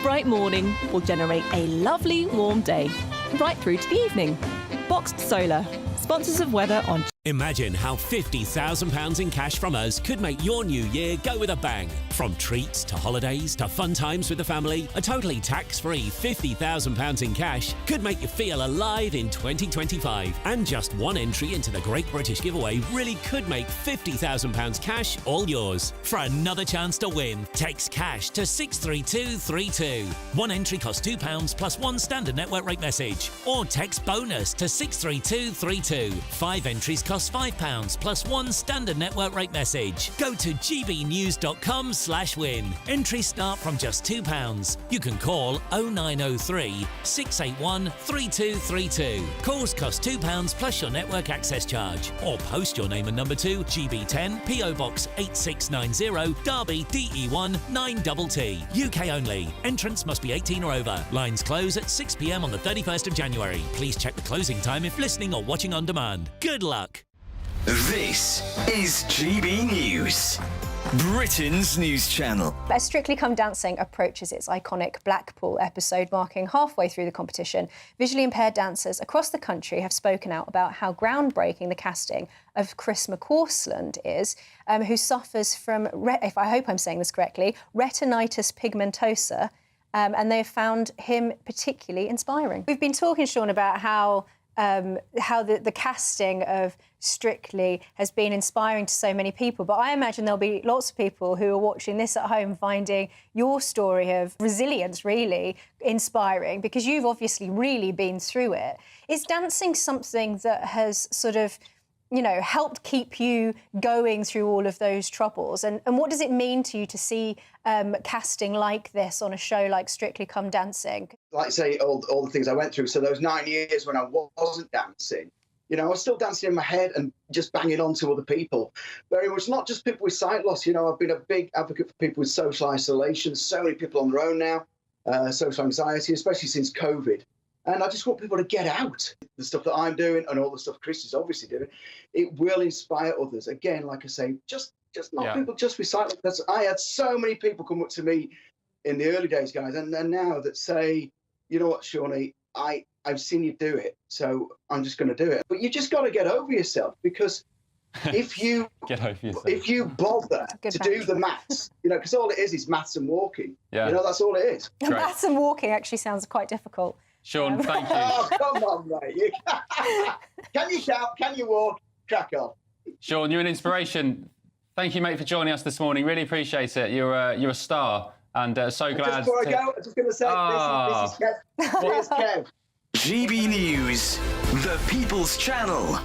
bright morning will generate a lovely warm day, right through to the evening. Boxed Solar, sponsors of weather on... Imagine how £50,000 in cash from us could make your new year go with a bang. From treats to holidays to fun times with the family, a totally tax-free £50,000 in cash could make you feel alive in 2025. And just one entry into the Great British Giveaway really could make £50,000 cash all yours. For another chance to win, text cash to 63232. One entry costs £2 plus one standard network rate message. Or text bonus to 63232. 5 entries cost £5 plus one standard network rate message. Go to gbnews.com/win. Entries start from just £2. You can call 0903 681 3232. Calls cost £2 plus your network access charge. Or post your name and number to GB10 PO Box 8690 Derby DE1 9TT. UK only. Entrance must be 18 or over. Lines close at 6 p.m. on the 31st of January. Please check the closing time if listening or watching on demand. Good luck. This is GB News, Britain's news channel. As Strictly Come Dancing approaches its iconic Blackpool episode, marking halfway through the competition, visually impaired dancers across the country have spoken out about how groundbreaking the casting of Chris McCausland is, who suffers from, if I hope I'm saying this correctly, retinitis pigmentosa, and they've found him particularly inspiring. We've been talking, Sean, about how the casting of Strictly has been inspiring to so many people, but I imagine there'll be lots of people who are watching this at home finding your story of resilience really inspiring, because you've obviously really been through it. Is dancing something that has sort of, you know, helped keep you going through all of those troubles? And what does it mean to you to see casting like this on a show like Strictly Come Dancing? Like I say, all the things I went through. So those 9 years when I wasn't dancing, you know, I was still dancing in my head and just banging on to other people. Very much not just people with sight loss. You know, I've been a big advocate for people with social isolation. So many people on their own now, social anxiety, especially since COVID. And I just want people to get out. The stuff that I'm doing and all the stuff Chris is obviously doing, it will inspire others. Again, like I say, just not people just with sight loss. I had so many people come up to me in the early days, guys, and now that say, you know what, Shawnee, I've seen you do it, so I'm just going to do it. But you just got to get over yourself, because if you if you bother to do the maths, you know, because all it is maths and walking. Yeah. You know, that's all it is. Maths and walking actually sounds quite difficult. Sean, thank you. Oh, come on, mate. Can you shout? Can you walk? Crack on. Sean, you're an inspiration. Thank you, mate, for joining us this morning. Really appreciate it. You're a star, and so glad. Just before I go, I'm just going to say, this is Kev. Here's Kev. GB News, the People's Channel.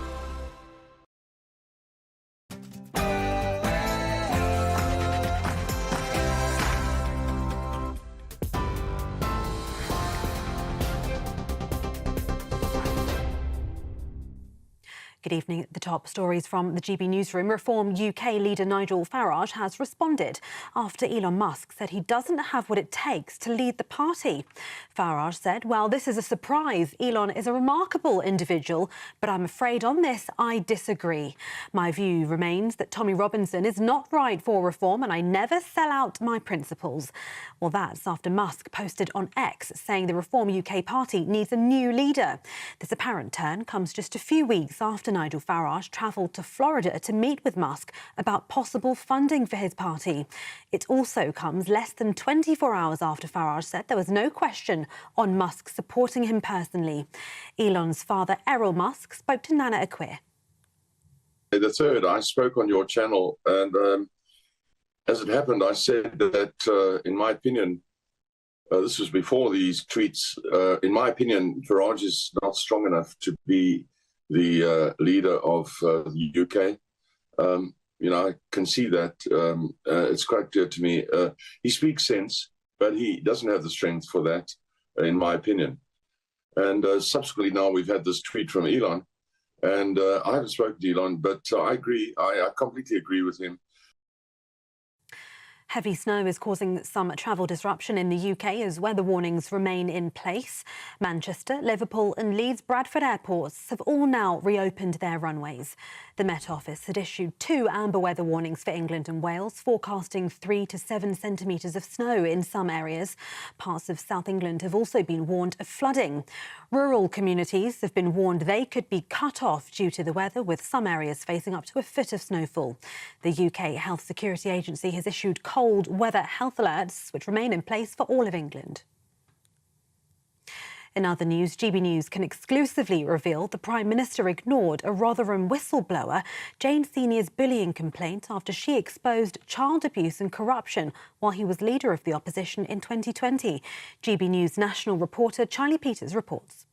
Good evening. At the top, stories from the GB Newsroom. Reform UK leader Nigel Farage has responded after Elon Musk said he doesn't have what it takes to lead the party. Farage said, "Well, this is a surprise. Elon is a remarkable individual, but I'm afraid on this I disagree. My view remains that Tommy Robinson is not right for reform, and I never sell out my principles." Well, that's after Musk posted on X saying the Reform UK party needs a new leader. This apparent turn comes just a few weeks after Nigel Farage travelled to Florida to meet with Musk about possible funding for his party. It also comes less than 24 hours after Farage said there was no question on Musk supporting him personally. Elon's father, Errol Musk, spoke to Nana Akwe. The third, I spoke on your channel, and as it happened, I said that, in my opinion, this was before these tweets, in my opinion, Farage is not strong enough to be the leader of the UK. You know, I can see that. It's quite clear to me. He speaks sense, but he doesn't have the strength for that, in my opinion. And subsequently now we've had this tweet from Elon, and I haven't spoken to Elon, but I agree. I completely agree with him. Heavy snow is causing some travel disruption in the UK as weather warnings remain in place. Manchester, Liverpool and Leeds Bradford airports have all now reopened their runways. The Met Office had issued 2 amber weather warnings for England and Wales, forecasting 3 to 7 centimetres of snow in some areas. Parts of South England have also been warned of flooding. Rural communities have been warned they could be cut off due to the weather, with some areas facing up to a foot of snowfall. The UK Health Security Agency has issued cold weather health alerts, which remain in place for all of England. In other news, GBNews can exclusively reveal the Prime Minister ignored a Rotherham whistleblower, Jane Senior's bullying complaint after she exposed child abuse and corruption while he was leader of the opposition in 2020. GBNews national reporter Charlie Peters reports.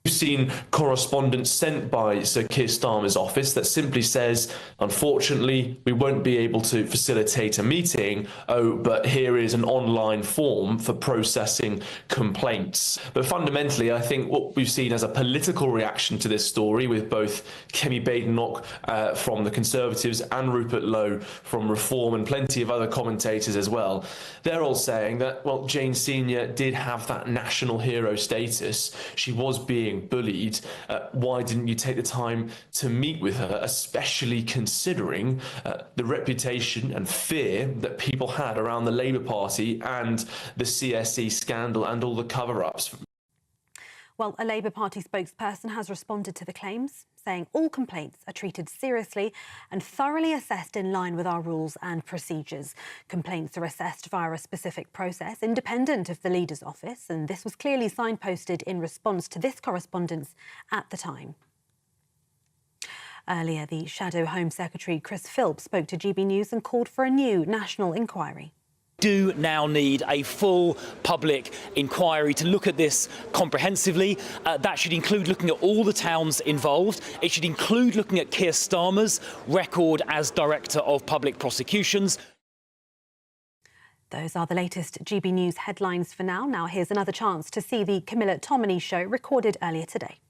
We've seen correspondence sent by Sir Keir Starmer's office that simply says, unfortunately, we won't be able to facilitate a meeting. Oh, but here is an online form for processing complaints. But fundamentally, I think what we've seen as a political reaction to this story, with both Kemi Badenoch from the Conservatives and Rupert Lowe from Reform and plenty of other commentators as well, they're all saying that, well, Jane Senior did have that national hero status. She was being bullied. Why didn't you take the time to meet with her, especially considering the reputation and fear that people had around the Labour Party and the CSE scandal and all the cover-ups? Well, a Labour Party spokesperson has responded to the claims, saying all complaints are treated seriously and thoroughly assessed in line with our rules and procedures. Complaints are assessed via a specific process independent of the leader's office, and this was clearly signposted in response to this correspondence at the time. Earlier, the Shadow Home Secretary Chris Philp spoke to GB News and called for a new national inquiry. Do now need a full public inquiry to look at this comprehensively. That should include looking at all the towns involved. It should include looking at Keir Starmer's record as Director of Public Prosecutions. Those are the latest GB News headlines for now. Now here's another chance to see the Camilla Tominey show recorded earlier today.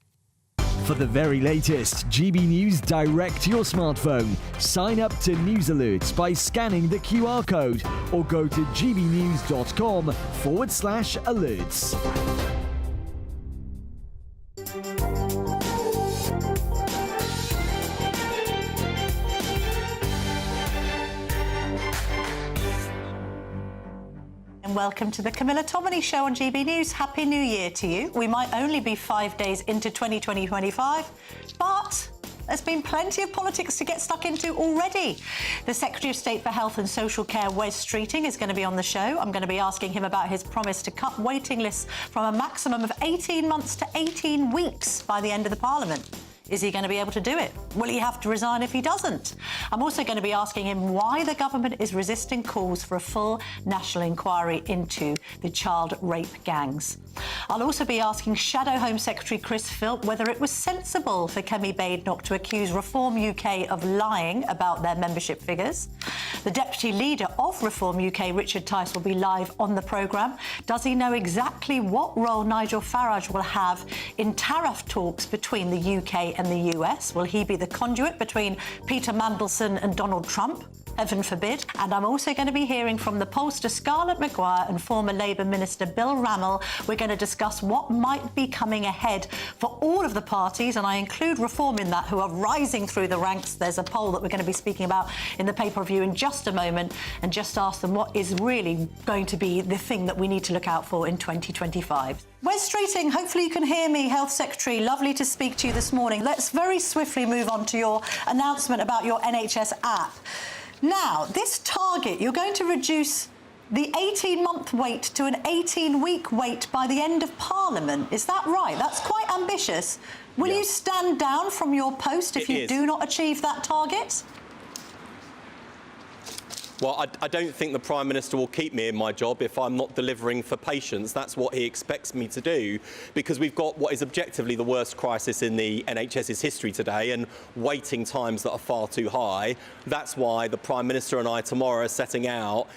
For the very latest GB News direct to your smartphone, sign up to News Alerts by scanning the QR code or go to gbnews.com/alerts. Welcome to the Camilla Tominey Show on GB News. Happy New Year to you. We might only be 5 days into 2025, but there's been plenty of politics to get stuck into already. The Secretary of State for Health and Social Care, Wes Streeting, is going to be on the show. I'm going to be asking him about his promise to cut waiting lists from a maximum of 18 months to 18 weeks by the end of the Parliament. Is he going to be able to do it? Will he have to resign if he doesn't? I'm also going to be asking him why the government is resisting calls for a full national inquiry into the child rape gangs. I'll also be asking Shadow Home Secretary Chris Philp whether it was sensible for Kemi Badenoch to accuse Reform UK of lying about their membership figures. The Deputy Leader of Reform UK, Richard Tice, will be live on the programme. Does he know exactly what role Nigel Farage will have in tariff talks between the UK and the US? Will he be the conduit between Peter Mandelson and Donald Trump? Heaven forbid. And I'm also going to be hearing from the pollster Scarlett Maguire and former Labour Minister Bill Rammell. We're going to discuss what might be coming ahead for all of the parties, and I include Reform in that, who are rising through the ranks. There's a poll that we're going to be speaking about in the pay-per review in just a moment, and just ask them what is really going to be the thing that we need to look out for in 2025. Wes Streeting, hopefully you can hear me, Health Secretary. Lovely to speak to you this morning. Let's very swiftly move on to your announcement about your NHS app. Now, this target, you're going to reduce the 18-month wait to an 18-week wait by the end of Parliament. Is that right? That's quite ambitious. Will you stand down from your post if you do not achieve that target? Well, I don't think the Prime Minister will keep me in my job if I'm not delivering for patients. That's what he expects me to do, because we've got what is objectively the worst crisis in the NHS's history today, and waiting times that are far too high. That's why the Prime Minister and I tomorrow are setting out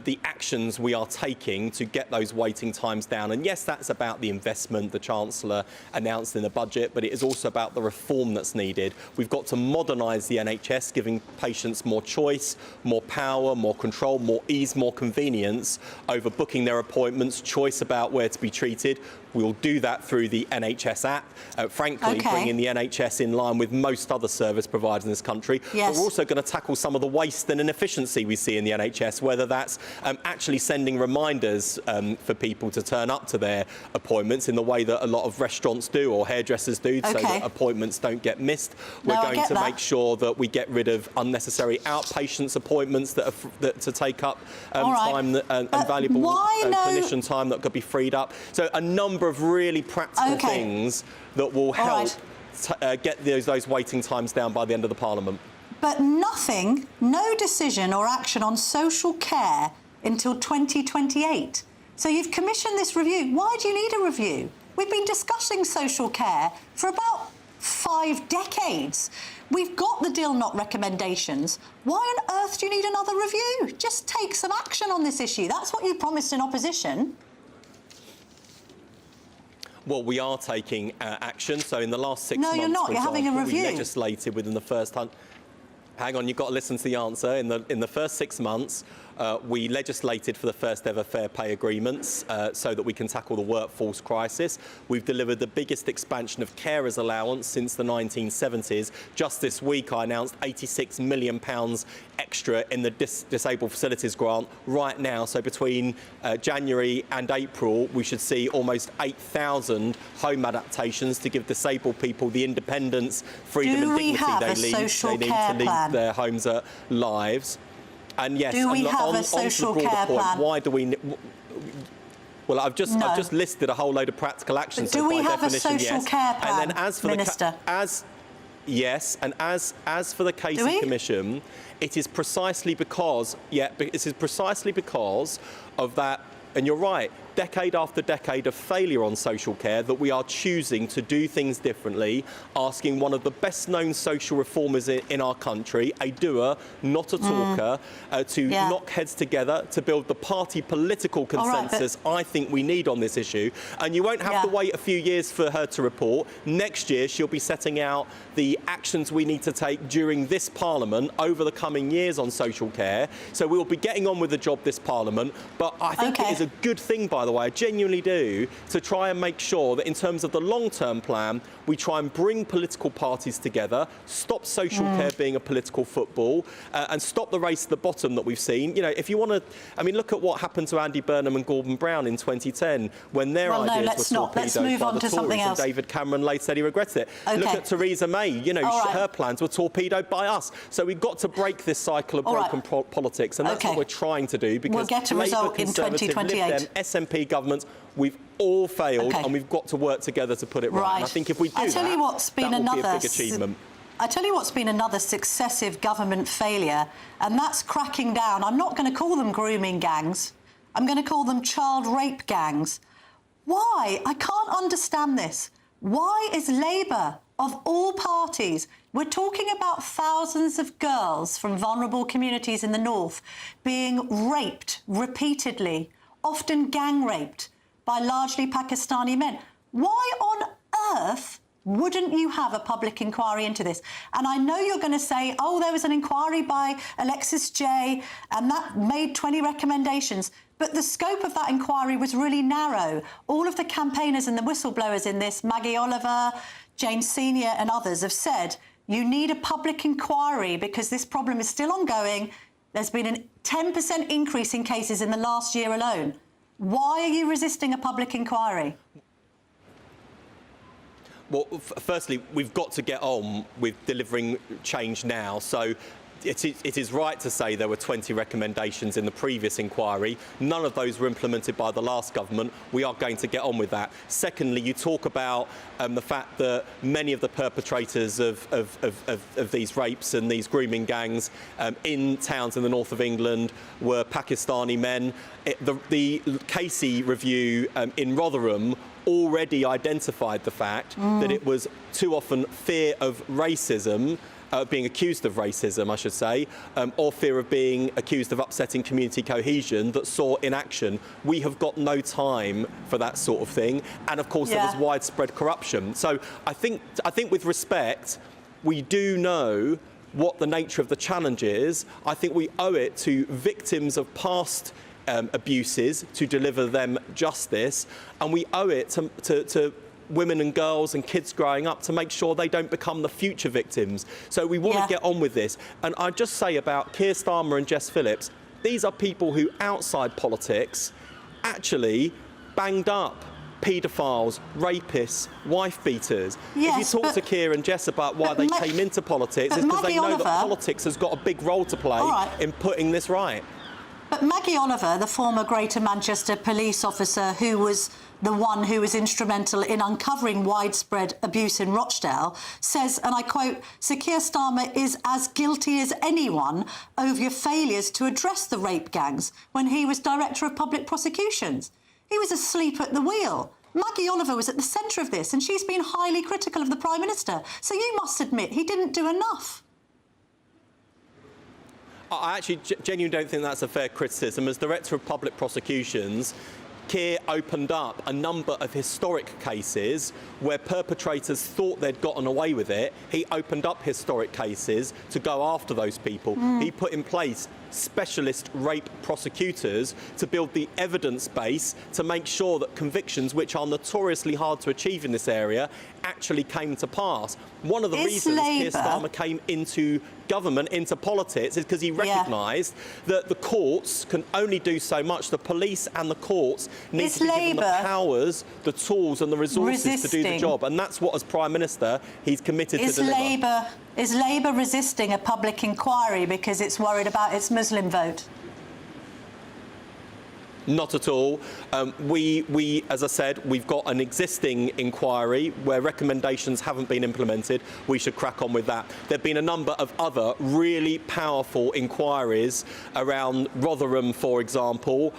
the actions we are taking to get those waiting times down. And yes, that's about the investment the Chancellor announced in the budget, but it is also about the reform that's needed. We've got to modernise the NHS, giving patients more choice, more power, power, more control, more ease, more convenience over booking their appointments, choice about where to be treated. We'll do that through the NHS app. Frankly, bringing the NHS in line with most other service providers in this country. Yes. But we're also going to tackle some of the waste and inefficiency we see in the NHS, whether that's actually sending reminders for people to turn up to their appointments in the way that a lot of restaurants do or hairdressers do, so that appointments don't get missed. We're going to make sure that we get rid of unnecessary outpatients appointments that to take up time and valuable clinician time that could be freed up. So a number of really practical things that will help get those waiting times down by the end of the Parliament. But nothing, no decision or action on social care until 2028. So you've commissioned this review. Why do you need a review? We've been discussing social care for about 5 decades. We've got the deal not recommendations. Why on earth do you need another review? Just take some action on this issue. That's what you promised in opposition. Well, we are taking action. So in the last 6 months, no, you're not. You're having a review. We legislated within the first... Hang on, you've got to listen to the answer. In the first 6 months, we legislated for the first ever fair pay agreements so that we can tackle the workforce crisis. We've delivered the biggest expansion of carers allowance since the 1970s. Just this week, I announced £86 million extra in the disabled facilities grant right now. So between January and April, we should see almost 8,000 home adaptations to give disabled people the independence, freedom and dignity they need to lead their homes lives. And yes, do we have a social care plan? Why do we? Well, I've just listed a whole load of practical actions. But do we have a social care plan, and then as for Minister? As for the Casey Commission, it is precisely because of that. And you're right, decade after decade of failure on social care that we are choosing to do things differently, asking one of the best-known social reformers in our country, a doer, not a talker, to knock heads together to build the party political consensus I think we need on this issue. And you won't have to wait a few years for her to report. Next year, she'll be setting out the actions we need to take during this Parliament over the coming years on social care. So we'll be getting on with the job this Parliament. But I think it is a good thing, by the way, I genuinely do, to try and make sure that in terms of the long-term plan, we try and bring political parties together, stop social care being a political football, and stop the race to the bottom that we've seen. You know, if you want to, I mean, look at what happened to Andy Burnham and Gordon Brown in 2010 when their ideas were torpedoed by the Tories, and David Cameron later said he regretted it. Look at Theresa May. You know, her plans were torpedoed by us. So we've got to break this cycle of broken politics, and that's what we're trying to do. Because we'll get a result in 2028. SNP governments, we've all failed, and we've got to work together to put it right. And I think if we do that, that will be a big achievement. I tell you what's been another successive government failure, and that's cracking down. I'm not going to call them grooming gangs. I'm going to call them child rape gangs. Why? I can't understand this. Why is Labour, of all parties, we're talking about thousands of girls from vulnerable communities in the north being raped repeatedly, often gang raped by largely Pakistani men. Why on earth wouldn't you have a public inquiry into this? And I know you're going to say, oh, there was an inquiry by Alexis J and that made 20 recommendations. But the scope of that inquiry was really narrow. All of the campaigners and the whistleblowers in this, Maggie Oliver, Jane Senior and others, have said you need a public inquiry because this problem is still ongoing. There's been a 10% increase in cases in the last year alone. Why are you resisting a public inquiry? Well, firstly, we've got to get on with delivering change now. So it is right to say there were 20 recommendations in the previous inquiry. None of those were implemented by the last government. We are going to get on with that. Secondly, you talk about the fact that many of the perpetrators of these rapes and these grooming gangs in towns in the north of England were Pakistani men. The Casey review in Rotherham already identified the fact that it was too often fear of racism, being accused of racism, I should say, or fear of being accused of upsetting community cohesion that saw inaction. We have got no time for that sort of thing. And of course, there was widespread corruption. So I think with respect, we do know what the nature of the challenge is, I think we owe it to victims of past abuses to deliver them justice, and we owe it to women and girls and kids growing up to make sure they don't become the future victims. So we want to get on with this. And I'd just say about Keir Starmer and Jess Phillips, these are people who, outside politics, actually banged up paedophiles, rapists, wife beaters. Yes, if you talk to Keir and Jess about why they came into politics, it's because they know that politics has got a big role to play in putting this right. But Maggie Oliver, the former Greater Manchester police officer who was the one who was instrumental in uncovering widespread abuse in Rochdale, says, and I quote, "Sir Keir Starmer is as guilty as anyone over your failures to address the rape gangs when he was Director of Public Prosecutions. He was asleep at the wheel." Maggie Oliver was at the centre of this, and she's been highly critical of the Prime Minister. So you must admit he didn't do enough. I actually genuinely don't think that's a fair criticism. As Director of Public Prosecutions, Keir opened up a number of historic cases where perpetrators thought they'd gotten away with it. He opened up historic cases to go after those people. He put in place specialist rape prosecutors to build the evidence base to make sure that convictions, which are notoriously hard to achieve in this area, actually came to pass. One of the reasons Keir Starmer came into government, into politics, is because he recognised that the courts can only do so much. The police and the courts need to be given the powers, the tools and the resources to do the job. And that's what, as Prime Minister, he's committed to deliver. Is Labour resisting a public inquiry because it's worried about its Muslim vote? Not at all. We, as I said, we've got an existing inquiry where recommendations haven't been implemented. We should crack on with that. There have been a number of other really powerful inquiries around Rotherham, for example,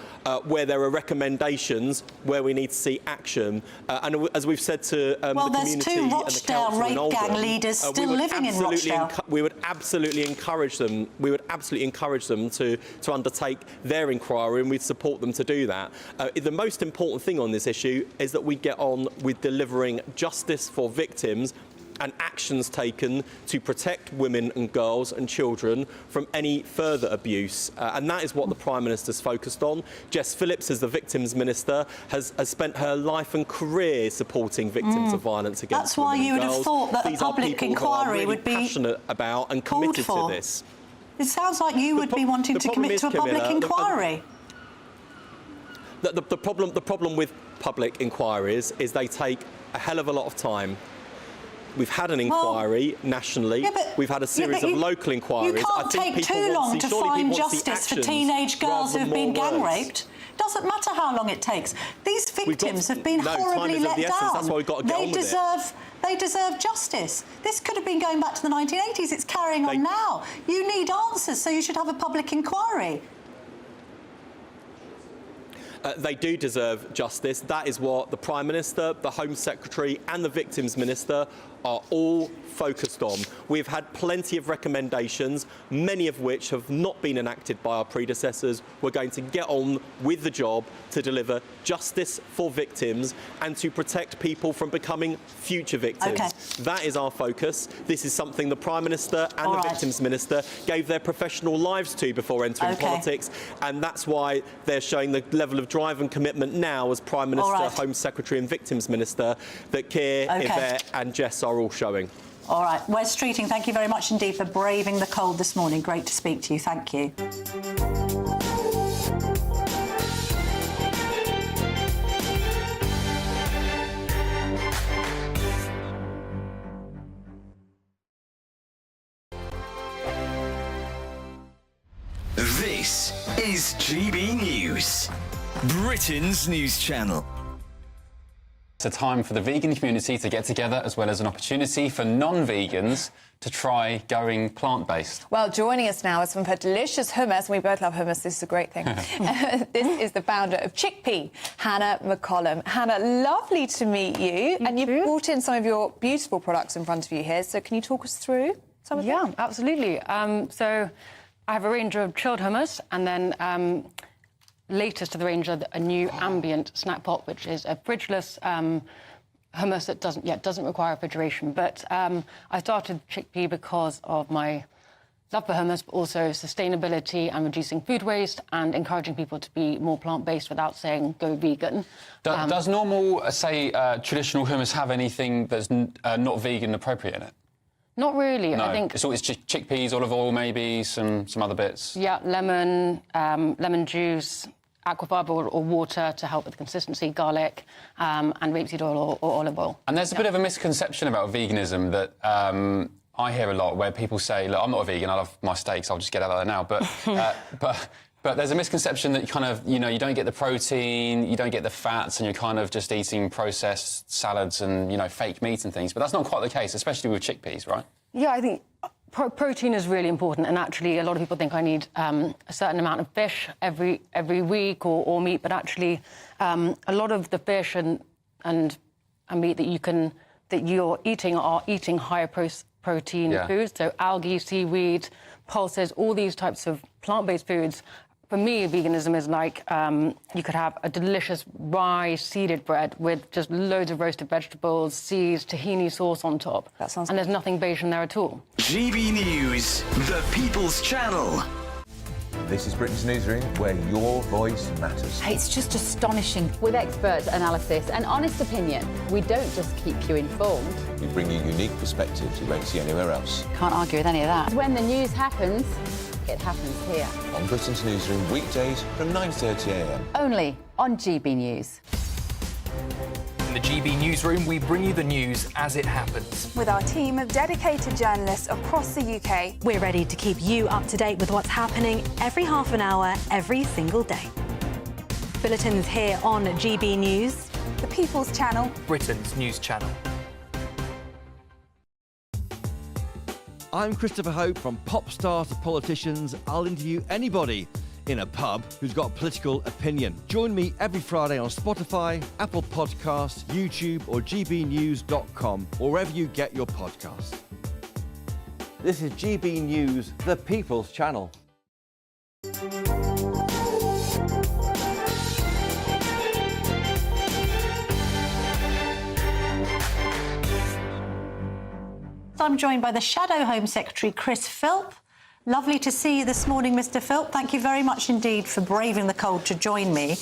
where there are recommendations where we need to see action. And as we've said to the community and the council in Oldham, there's 2 Rochdale rape gang leaders still living in Rochdale. We would absolutely encourage them. We would absolutely encourage them to undertake their inquiry, and we'd support them to do that. The most important thing on this issue is that we get on with delivering justice for victims and actions taken to protect women and girls and children from any further abuse. And that is what the Prime Minister's focused on. Jess Phillips, as the Victims Minister, has spent her life and career supporting victims of violence against women and girls. That's why you would have thought that a public inquiry would be passionate about and committed to this. It sounds like you would be wanting to commit to a public inquiry. The problem with public inquiries is they take a hell of a lot of time. We've had an inquiry nationally. We've had a series of local inquiries. You can't take too long to find justice for teenage girls who've been gang raped. Doesn't matter how long it takes. These victims have been horribly let down. That's why we've got to get on with it. They deserve justice. This could have been going back to the 1980s. It's carrying on now. You need answers, so you should have a public inquiry. They do deserve justice. That is what the Prime Minister, the Home Secretary and the Victims Minister are all focused on. We've had plenty of recommendations, many of which have not been enacted by our predecessors. We're going to get on with the job to deliver justice for victims and to protect people from becoming future victims. That is our focus. This is something the Prime Minister and the Victims Minister gave their professional lives to before entering politics, and that's why they're showing the level of drive and commitment now as Prime Minister, Home Secretary and Victims Minister that Keir, Yvette and Jess are all showing. All right. Wes Streeting, thank you very much indeed for braving the cold this morning. Great to speak to you. Thank you. This is GB News, Britain's news channel. It's a time for the vegan community to get together, as well as an opportunity for non-vegans to try going plant-based. Well, joining us now is some of her delicious hummus. We both love hummus. This is a great thing. This is the founder of Chickpea, Hannah McCollum. Hannah, lovely to meet you. And you've brought in some of your beautiful products in front of you here. So can you talk us through some of them? Yeah, absolutely. So I have a range of chilled hummus, and then latest to the range of a new ambient snack pot, which is a fridgeless hummus that doesn't require refrigeration. But I started Chickpea because of my love for hummus, but also sustainability and reducing food waste and encouraging people to be more plant-based without saying go vegan. Does normal, say, traditional hummus have anything that's not vegan appropriate in it? Not really. No. I think it's always chickpeas, olive oil, maybe some other bits. Yeah, lemon juice, aquafibre or water to help with the consistency, garlic, and rapeseed oil or olive oil. And there's a bit of a misconception about veganism that I hear a lot, where people say, look, I'm not a vegan, I love my steaks, I'll just get out of there now. But there's a misconception that you don't get the protein, you don't get the fats, and you're kind of just eating processed salads and, fake meat and things. But that's not quite the case, especially with chickpeas, right? Yeah, I think protein is really important, and actually a lot of people think I need a certain amount of fish every week or meat, but actually a lot of the fish and meat that you're eating are eating higher protein foods, so algae, seaweed, pulses, all these types of plant-based foods. For me, veganism is like you could have a delicious rye seeded bread with just loads of roasted vegetables, seeds, tahini sauce on top. That sounds and there's nothing beige in there at all. GB News, the People's Channel. This is Britain's Newsroom, where your voice matters. It's just astonishing. With expert analysis and honest opinion, we don't just keep you informed. We bring you unique perspectives you won't see anywhere else. Can't argue with any of that. When the news happens, it happens here. On Britain's Newsroom, weekdays from 9:30 a.m. Only on GB News. In the GB Newsroom, we bring you the news as it happens. With our team of dedicated journalists across the UK. We're ready to keep you up to date with what's happening every half an hour, every single day. Bulletins here on GB News. The People's Channel. Britain's news channel. I'm Christopher Hope. From pop stars to politicians, I'll interview anybody in a pub who's got a political opinion. Join me every Friday on Spotify, Apple Podcasts, YouTube or gbnews.com, or wherever you get your podcasts. This is GB News, the People's Channel. I'm joined by the Shadow Home Secretary, Chris Philp. Lovely to see you this morning, Mr. Philp. Thank you very much indeed for braving the cold to join me.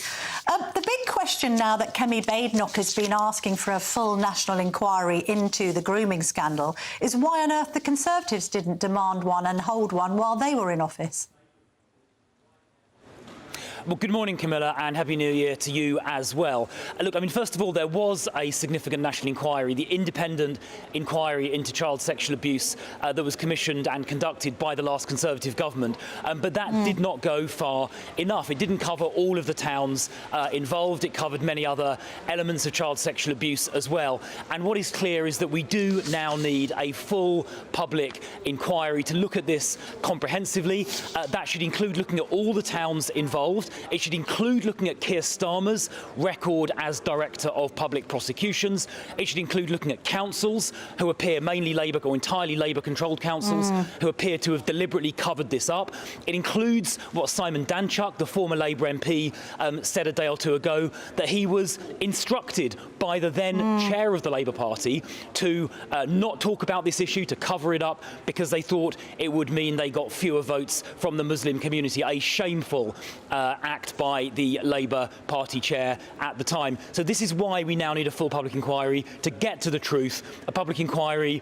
The big question now that Kemi Badenoch has been asking for a full national inquiry into the grooming scandal is why on earth the Conservatives didn't demand one and hold one while they were in office. Well, good morning, Camilla, and Happy New Year to you as well. Look, I mean, first of all, there was a significant national inquiry, the independent inquiry into child sexual abuse that was commissioned and conducted by the last Conservative government. But that did not go far enough. It didn't cover all of the towns involved. It covered many other elements of child sexual abuse as well. And what is clear is that we do now need a full public inquiry to look at this comprehensively. That should include looking at all the towns involved. It should include looking at Keir Starmer's record as Director of Public Prosecutions. It should include looking at councils who appear mainly Labour or entirely Labour-controlled councils who appear to have deliberately covered this up. It includes what Simon Danczuk, the former Labour MP, said a day or two ago, that he was instructed by the then chair of the Labour Party to not talk about this issue, to cover it up, because they thought it would mean they got fewer votes from the Muslim community. A shameful act by the Labour Party chair at the time. So this is why we now need a full public inquiry to get to the truth. A public inquiry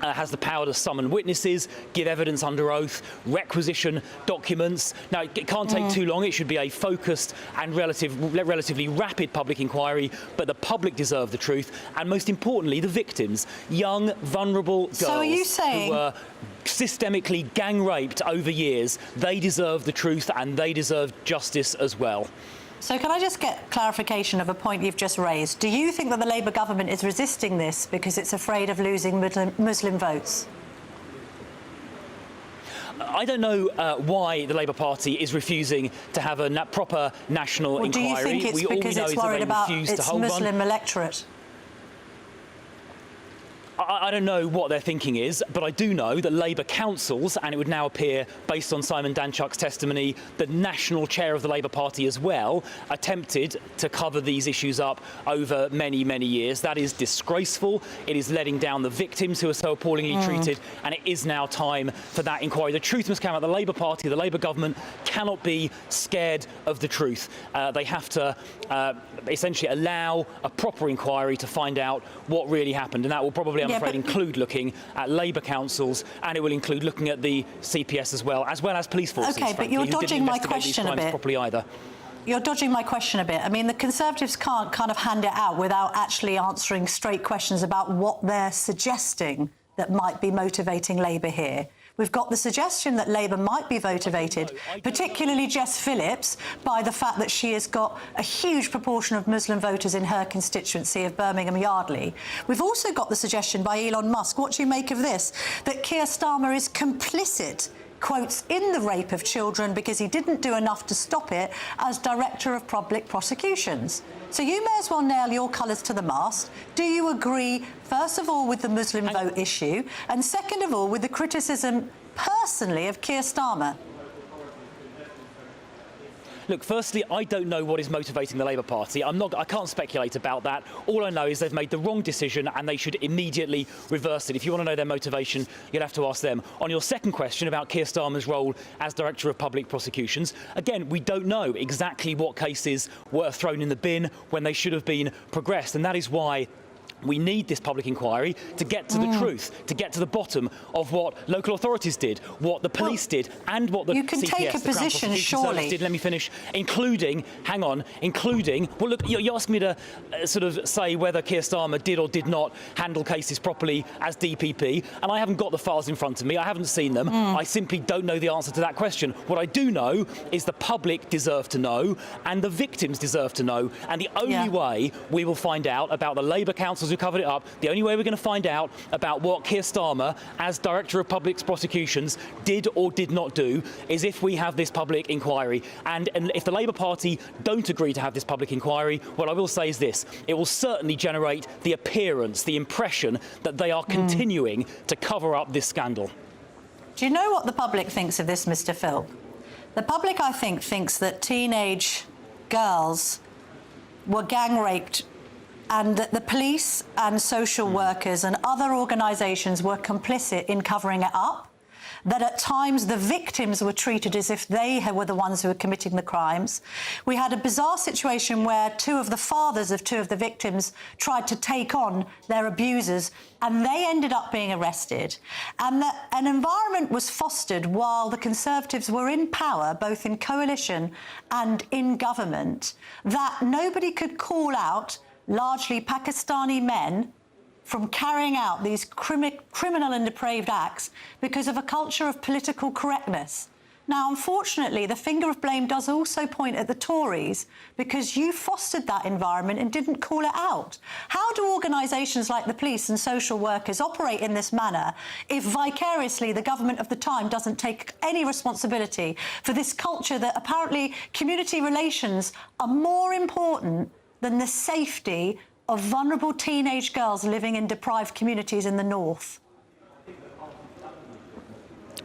has the power to summon witnesses, give evidence under oath, requisition documents. Now, it can't take too long. It should be a focused and relatively rapid public inquiry, but the public deserve the truth, and most importantly, the victims, young, vulnerable girls So are you saying who were systemically gang raped over years. They deserve the truth and they deserve justice as well. So can I just get clarification of a point you've just raised? Do you think that the Labour government is resisting this because it's afraid of losing Muslim votes? I don't know why the Labour Party is refusing to have a proper national inquiry. Do you think it's because it's worried about its Muslim electorate? I don't know what their thinking is, but I do know that Labour councils, and it would now appear, based on Simon Danczuk's testimony, the national chair of the Labour Party as well, attempted to cover these issues up over many, many years. That is disgraceful. It is letting down the victims who are so appallingly treated, and it is now time for that inquiry. The truth must come out. The Labour Party, the Labour government cannot be scared of the truth. They have to essentially allow a proper inquiry to find out what really happened, and that will probably, I'm afraid, include looking at Labour councils, and it will include looking at the CPS as well as police forces. OK, but you're dodging my question a bit. Properly either. You're dodging my question a bit. I mean, the Conservatives can't kind of hand it out without actually answering straight questions about what they're suggesting that might be motivating Labour here. We've got the suggestion that Labour might be motivated, particularly Jess Phillips, by the fact that she has got a huge proportion of Muslim voters in her constituency of Birmingham Yardley. We've also got the suggestion by Elon Musk, what do you make of this, that Keir Starmer is complicit, quotes, in the rape of children because he didn't do enough to stop it as Director of Public Prosecutions. So you may as well nail your colours to the mast. Do you agree, first of all, with the Muslim vote issue, and second of all, with the criticism, personally, of Keir Starmer? Look, firstly, I don't know what is motivating the Labour Party. I can't speculate about that. All I know is they've made the wrong decision and they should immediately reverse it. If you want to know their motivation, you'll have to ask them. On your second question about Keir Starmer's role as Director of Public Prosecutions, again, we don't know exactly what cases were thrown in the bin when they should have been progressed, and that is why we need this public inquiry to get to the truth, to get to the bottom of what local authorities did, what the police did, and what the you can CPS, take a the Crown position, Prosecution surely. Service did. Let me finish. Including, well, look, you asked me to sort of say whether Keir Starmer did or did not handle cases properly as DPP, and I haven't got the files in front of me. I haven't seen them. I simply don't know the answer to that question. What I do know is the public deserve to know, and the victims deserve to know, and the only way we will find out about the Labour councils who covered it up, the only way we're going to find out about what Keir Starmer, as Director of Public Prosecutions, did or did not do, is if we have this public inquiry. And if the Labour Party don't agree to have this public inquiry, what I will say is this: it will certainly generate the appearance, the impression that they are continuing to cover up this scandal. Do you know what the public thinks of this, Mr. Philp? The public, I think, thinks that teenage girls were gang raped and that the police and social workers and other organisations were complicit in covering it up, that at times the victims were treated as if they were the ones who were committing the crimes. We had a bizarre situation where two of the fathers of two of the victims tried to take on their abusers, and they ended up being arrested. And that an environment was fostered while the Conservatives were in power, both in coalition and in government, that nobody could call out largely Pakistani men from carrying out these criminal and depraved acts because of a culture of political correctness. Now, unfortunately, the finger of blame does also point at the Tories because you fostered that environment and didn't call it out. How do organisations like the police and social workers operate in this manner if vicariously the government of the time doesn't take any responsibility for this culture that apparently community relations are more important than the safety of vulnerable teenage girls living in deprived communities in the north?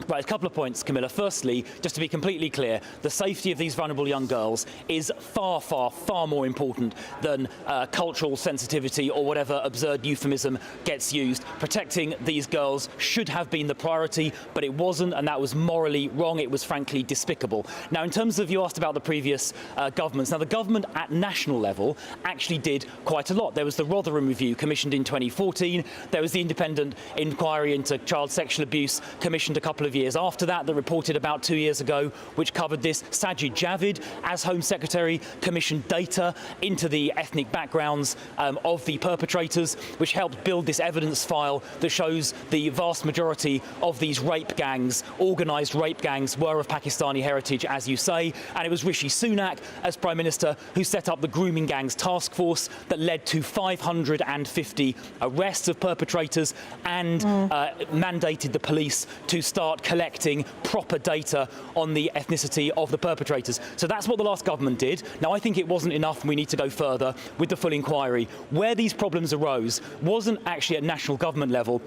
Right, a couple of points, Camilla. Firstly, just to be completely clear, the safety of these vulnerable young girls is far, far, far more important than cultural sensitivity or whatever absurd euphemism gets used. Protecting these girls should have been the priority, but it wasn't, and that was morally wrong. It was frankly despicable. Now, in terms of, you asked about the previous governments. Now, the government at national level actually did quite a lot. There was the Rotherham Review commissioned in 2014. There was the independent inquiry into child sexual abuse commissioned a couple of years after that reported about 2 years ago, which covered this. Sajid Javid, as Home Secretary, commissioned data into the ethnic backgrounds of the perpetrators, which helped build this evidence file that shows the vast majority of these rape gangs, organised rape gangs, were of Pakistani heritage, as you say. And it was Rishi Sunak, as Prime Minister, who set up the Grooming Gangs Task Force that led to 550 arrests of perpetrators and mandated the police to start start collecting proper data on the ethnicity of the perpetrators. So that's what the last government did. Now, I think it wasn't enough, and we need to go further with the full inquiry. Where these problems arose wasn't actually at national government level.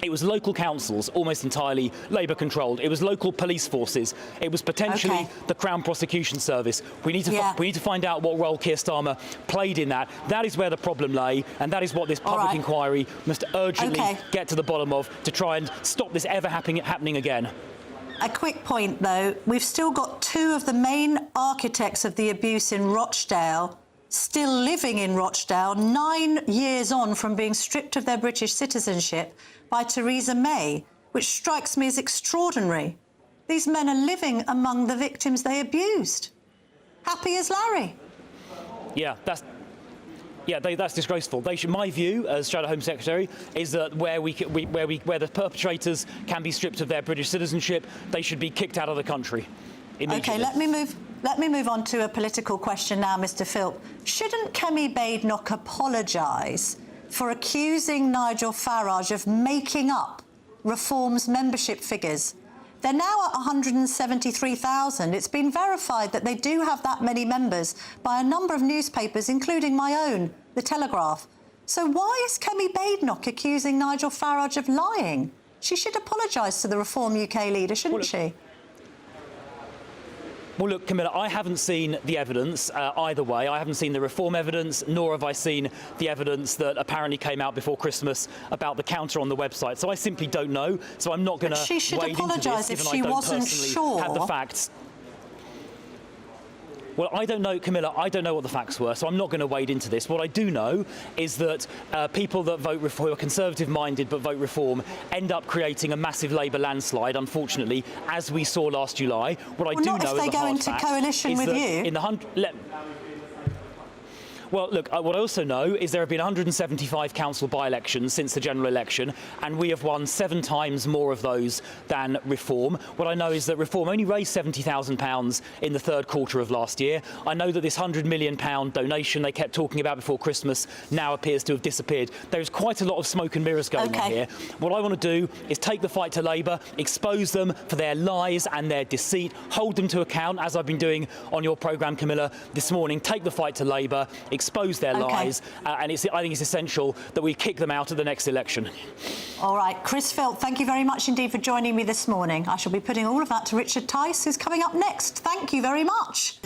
It was local councils, almost entirely Labour controlled. It was local police forces. It was potentially the Crown Prosecution Service. We need to find out what role Keir Starmer played in that. That is where the problem lay, and that is what this public inquiry must urgently get to the bottom of, to try and stop this ever happening again. A quick point, though. We've still got two of the main architects of the abuse in Rochdale still living in Rochdale 9 years on from being stripped of their British citizenship by Theresa May, which strikes me as extraordinary. These men are living among the victims they abused. Happy as Larry. Yeah, that's disgraceful. My view as Shadow Home Secretary is that where the perpetrators can be stripped of their British citizenship, they should be kicked out of the country immediately. OK, let me move on to a political question now, Mr Philp. Shouldn't Kemi Badenoch apologise for accusing Nigel Farage of making up Reform's membership figures? They're now at 173,000. It's been verified that they do have that many members by a number of newspapers, including my own, The Telegraph. So why is Kemi Badenoch accusing Nigel Farage of lying? She should apologise to the Reform UK leader, shouldn't she? Well, look, Camilla, I haven't seen the evidence either way. I haven't seen the Reform evidence, nor have I seen the evidence that apparently came out before Christmas about the counter on the website. So I simply don't know. So I'm not going to wade into this. She should apologise if she wasn't sure. Have the facts. Well, I don't know, Camilla, I don't know what the facts were, so I'm not going to wade into this. What I do know is that people that vote Reform, who are Conservative-minded but vote Reform, end up creating a massive Labour landslide, unfortunately, as we saw last July. What I do know is the hard fact is that if they go into coalition with you. Well, look, what I also know is there have been 175 council by-elections since the general election, and we have won 7 times more of those than Reform. What I know is that Reform only raised £70,000 in the third quarter of last year. I know that this £100 million donation they kept talking about before Christmas now appears to have disappeared. There is quite a lot of smoke and mirrors going on here. What I want to do is take the fight to Labour, expose them for their lies and their deceit, hold them to account, as I've been doing on your programme, Camilla, this morning. Take the fight to Labour, expose their lies, and I think it's essential that we kick them out at the next election. All right, Chris Philp, thank you very much indeed for joining me this morning. I shall be putting all of that to Richard Tice, who's coming up next. Thank you very much.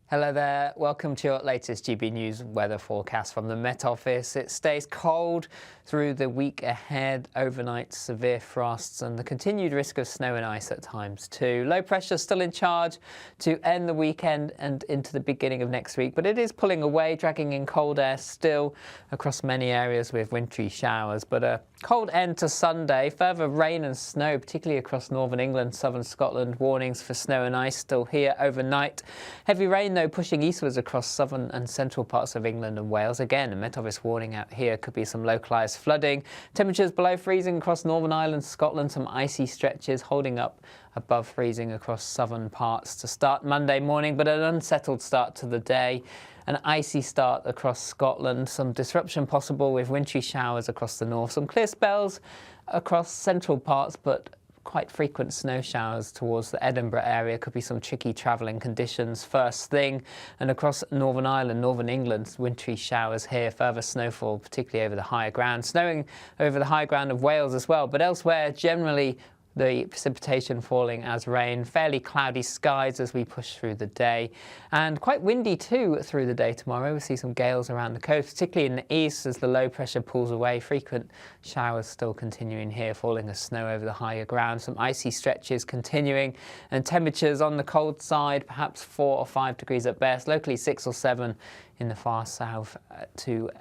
Hello there, welcome to your latest GB News weather forecast from the Met Office. It stays cold through the week ahead, overnight severe frosts and the continued risk of snow and ice at times too. Low pressure still in charge to end the weekend and into the beginning of next week, but it is pulling away, dragging in cold air still across many areas with wintry showers. But a cold end to Sunday, further rain and snow, particularly across northern England, southern Scotland. Warnings for snow and ice still here overnight. Heavy rain though pushing eastwards across southern and central parts of England and Wales. Again, a Met Office warning out here. Could be some localised flooding. Temperatures below freezing across Northern Ireland, Scotland. Some icy stretches holding up above freezing across southern parts to start Monday morning, but an unsettled start to the day. An icy start across Scotland. Some disruption possible with wintry showers across the north. Some clear spells across central parts, but quite frequent snow showers towards the Edinburgh area. Could be some tricky travelling conditions first thing. And across Northern Ireland, Northern England, wintry showers here. Further snowfall, particularly over the higher ground. Snowing over the high ground of Wales as well. But elsewhere, generally the precipitation falling as rain. Fairly cloudy skies as we push through the day. And quite windy too through the day tomorrow. We'll see some gales around the coast, particularly in the east as the low pressure pulls away. Frequent showers still continuing here, falling as snow over the higher ground. Some icy stretches continuing. And temperatures on the cold side, perhaps 4 or 5 degrees at best. Locally 6 or 7 in the far south to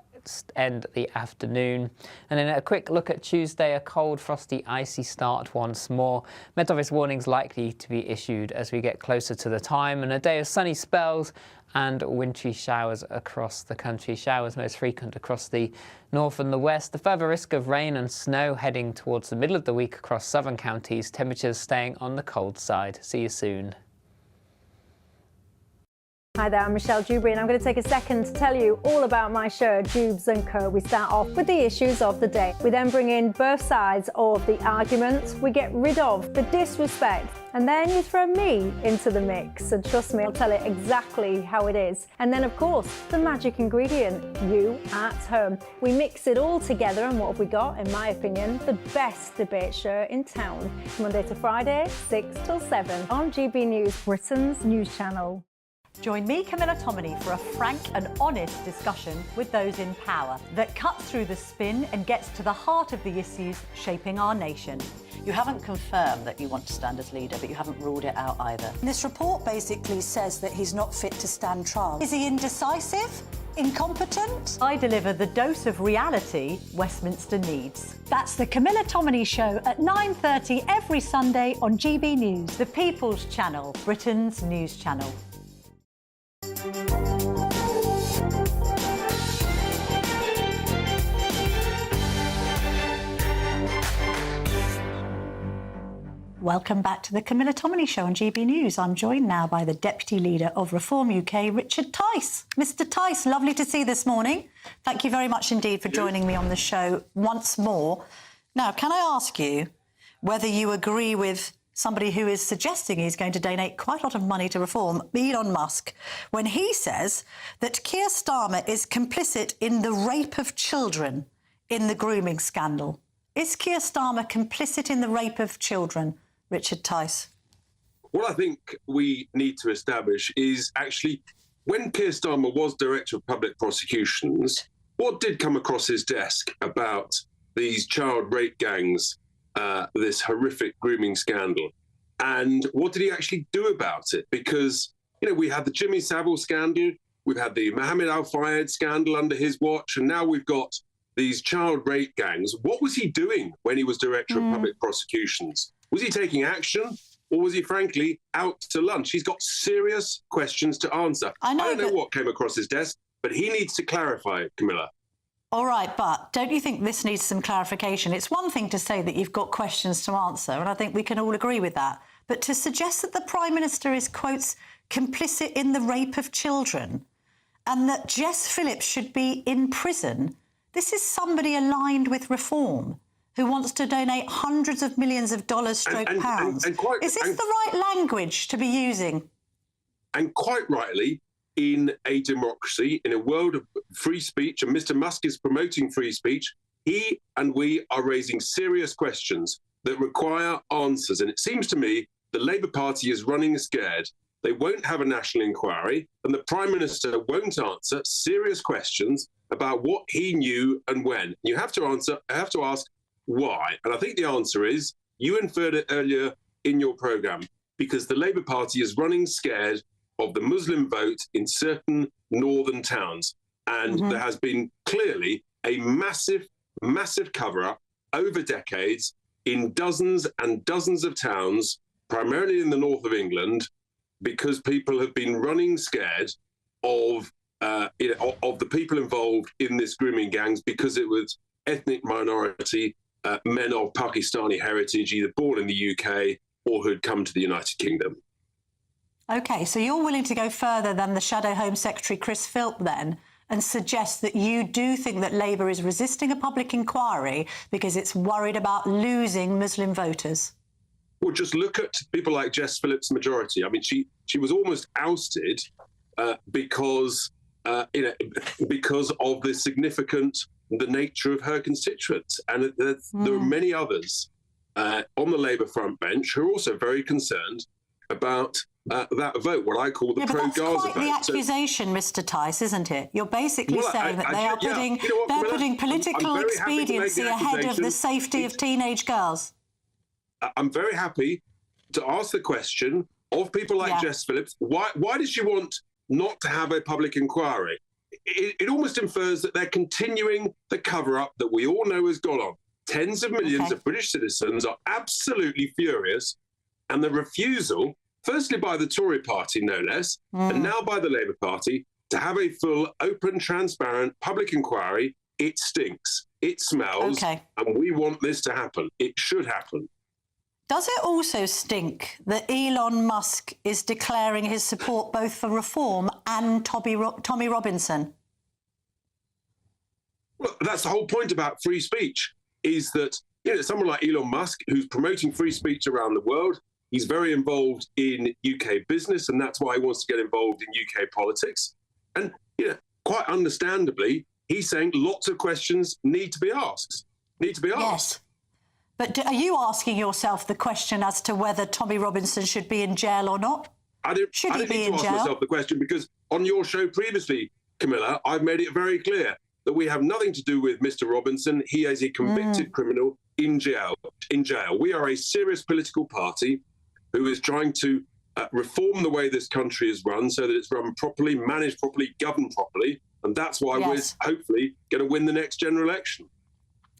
end the afternoon. And then a quick look at Tuesday, a cold, frosty, icy start once more. Met Office warnings likely to be issued as we get closer to the time, and a day of sunny spells and wintry showers across the country. Showers most frequent across the north and the west. The further risk of rain and snow heading towards the middle of the week across southern counties. Temperatures staying on the cold side. See you soon. Hi there, I'm Michelle Dewberry, and I'm going to take a second to tell you all about my show, Dubes & Co. We start off with the issues of the day. We then bring in both sides of the argument. We get rid of the disrespect, and then you throw me into the mix. And trust me, I'll tell it exactly how it is. And then, of course, the magic ingredient, you at home. We mix it all together, and what have we got? In my opinion, the best debate show in town. Monday to Friday, 6 till 7 on GB News, Britain's news channel. Join me, Camilla Tominey, for a frank and honest discussion with those in power that cuts through the spin and gets to the heart of the issues shaping our nation. You haven't confirmed that you want to stand as leader, but you haven't ruled it out either. This report basically says that he's not fit to stand trial. Is he indecisive? Incompetent? I deliver the dose of reality Westminster needs. That's the Camilla Tominey Show at 9:30 every Sunday on GB News, the People's Channel, Britain's news channel. Welcome back to the Camilla Tominey Show on GB News. I'm joined now by the Deputy Leader of Reform UK, Richard Tice. Mr Tice, lovely to see you this morning. Thank you very much indeed for joining me on the show once more. Now, can I ask you whether you agree with somebody who is suggesting he's going to donate quite a lot of money to Reform, Elon Musk, when he says that Keir Starmer is complicit in the rape of children in the grooming scandal? Is Keir Starmer complicit in the rape of children, Richard Tice? What I think we need to establish is actually when Keir Starmer was Director of Public Prosecutions, what did come across his desk about these child rape gangs, this horrific grooming scandal, and what did he actually do about it? Because, you know, we had the Jimmy Savile scandal, we've had the Mohammed Al-Fayed scandal under his watch, and now we've got these child rape gangs. What was he doing when he was Director of Public Prosecutions? Was he taking action, or was he, frankly, out to lunch? He's got serious questions to answer. I don't know what came across his desk, but he needs to clarify, Camilla. All right, but don't you think this needs some clarification? It's one thing to say that you've got questions to answer, and I think we can all agree with that. But to suggest that the Prime Minister is, quotes, complicit in the rape of children and that Jess Phillips should be in prison, this is somebody aligned with Reform who wants to donate hundreds of millions of dollars pounds. Is this the right language to be using? And quite rightly, in a democracy, in a world of free speech, and Mr. Musk is promoting free speech, he and we are raising serious questions that require answers. And it seems to me the Labour Party is running scared. They won't have a national inquiry, and the Prime Minister won't answer serious questions about what he knew and when. You have to ask why. And I think the answer is, you inferred it earlier in your programme, because the Labour Party is running scared of the Muslim vote in certain northern towns. And there has been clearly a massive, massive cover-up over decades in dozens and dozens of towns, primarily in the north of England, because people have been running scared of the people involved in this grooming gangs, because it was ethnic minority men of Pakistani heritage, either born in the UK or who'd come to the United Kingdom. OK, so you're willing to go further than the Shadow Home Secretary Chris Philp then and suggest that you do think that Labour is resisting a public inquiry because it's worried about losing Muslim voters? Well, just look at people like Jess Phillips' majority. I mean, she was almost ousted because of the nature of her constituents. And there are many others on the Labour front bench who are also very concerned about that vote, what I call the pro-Gaza vote. That's quite the accusation, Mr Tice, isn't it? You're basically saying that they are putting political expediency ahead of the safety of teenage girls. I'm very happy to ask the question of people like Jess Phillips, why does she want not to have a public inquiry? it almost infers that they're continuing the cover-up that we all know has gone on. Tens of millions of British citizens are absolutely furious, and the refusal, firstly by the Tory party, no less, and now by the Labour Party, to have a full, open, transparent public inquiry, it stinks, it smells, and we want this to happen. It should happen. Does it also stink that Elon Musk is declaring his support both for reform and Tommy Robinson? Well, that's the whole point about free speech, is that someone like Elon Musk, who's promoting free speech around the world, he's very involved in UK business, and that's why he wants to get involved in UK politics. And quite understandably, he's saying lots of questions need to be asked. Yes. But are you asking yourself the question as to whether Tommy Robinson should be in jail or not? I don't need to ask myself the question, because on your show previously, Camilla, I've made it very clear that we have nothing to do with Mr. Robinson. He is a convicted criminal in jail. We are a serious political party who is trying to reform the way this country is run so that it's run properly, managed properly, governed properly. And that's why we're hopefully going to win the next general election.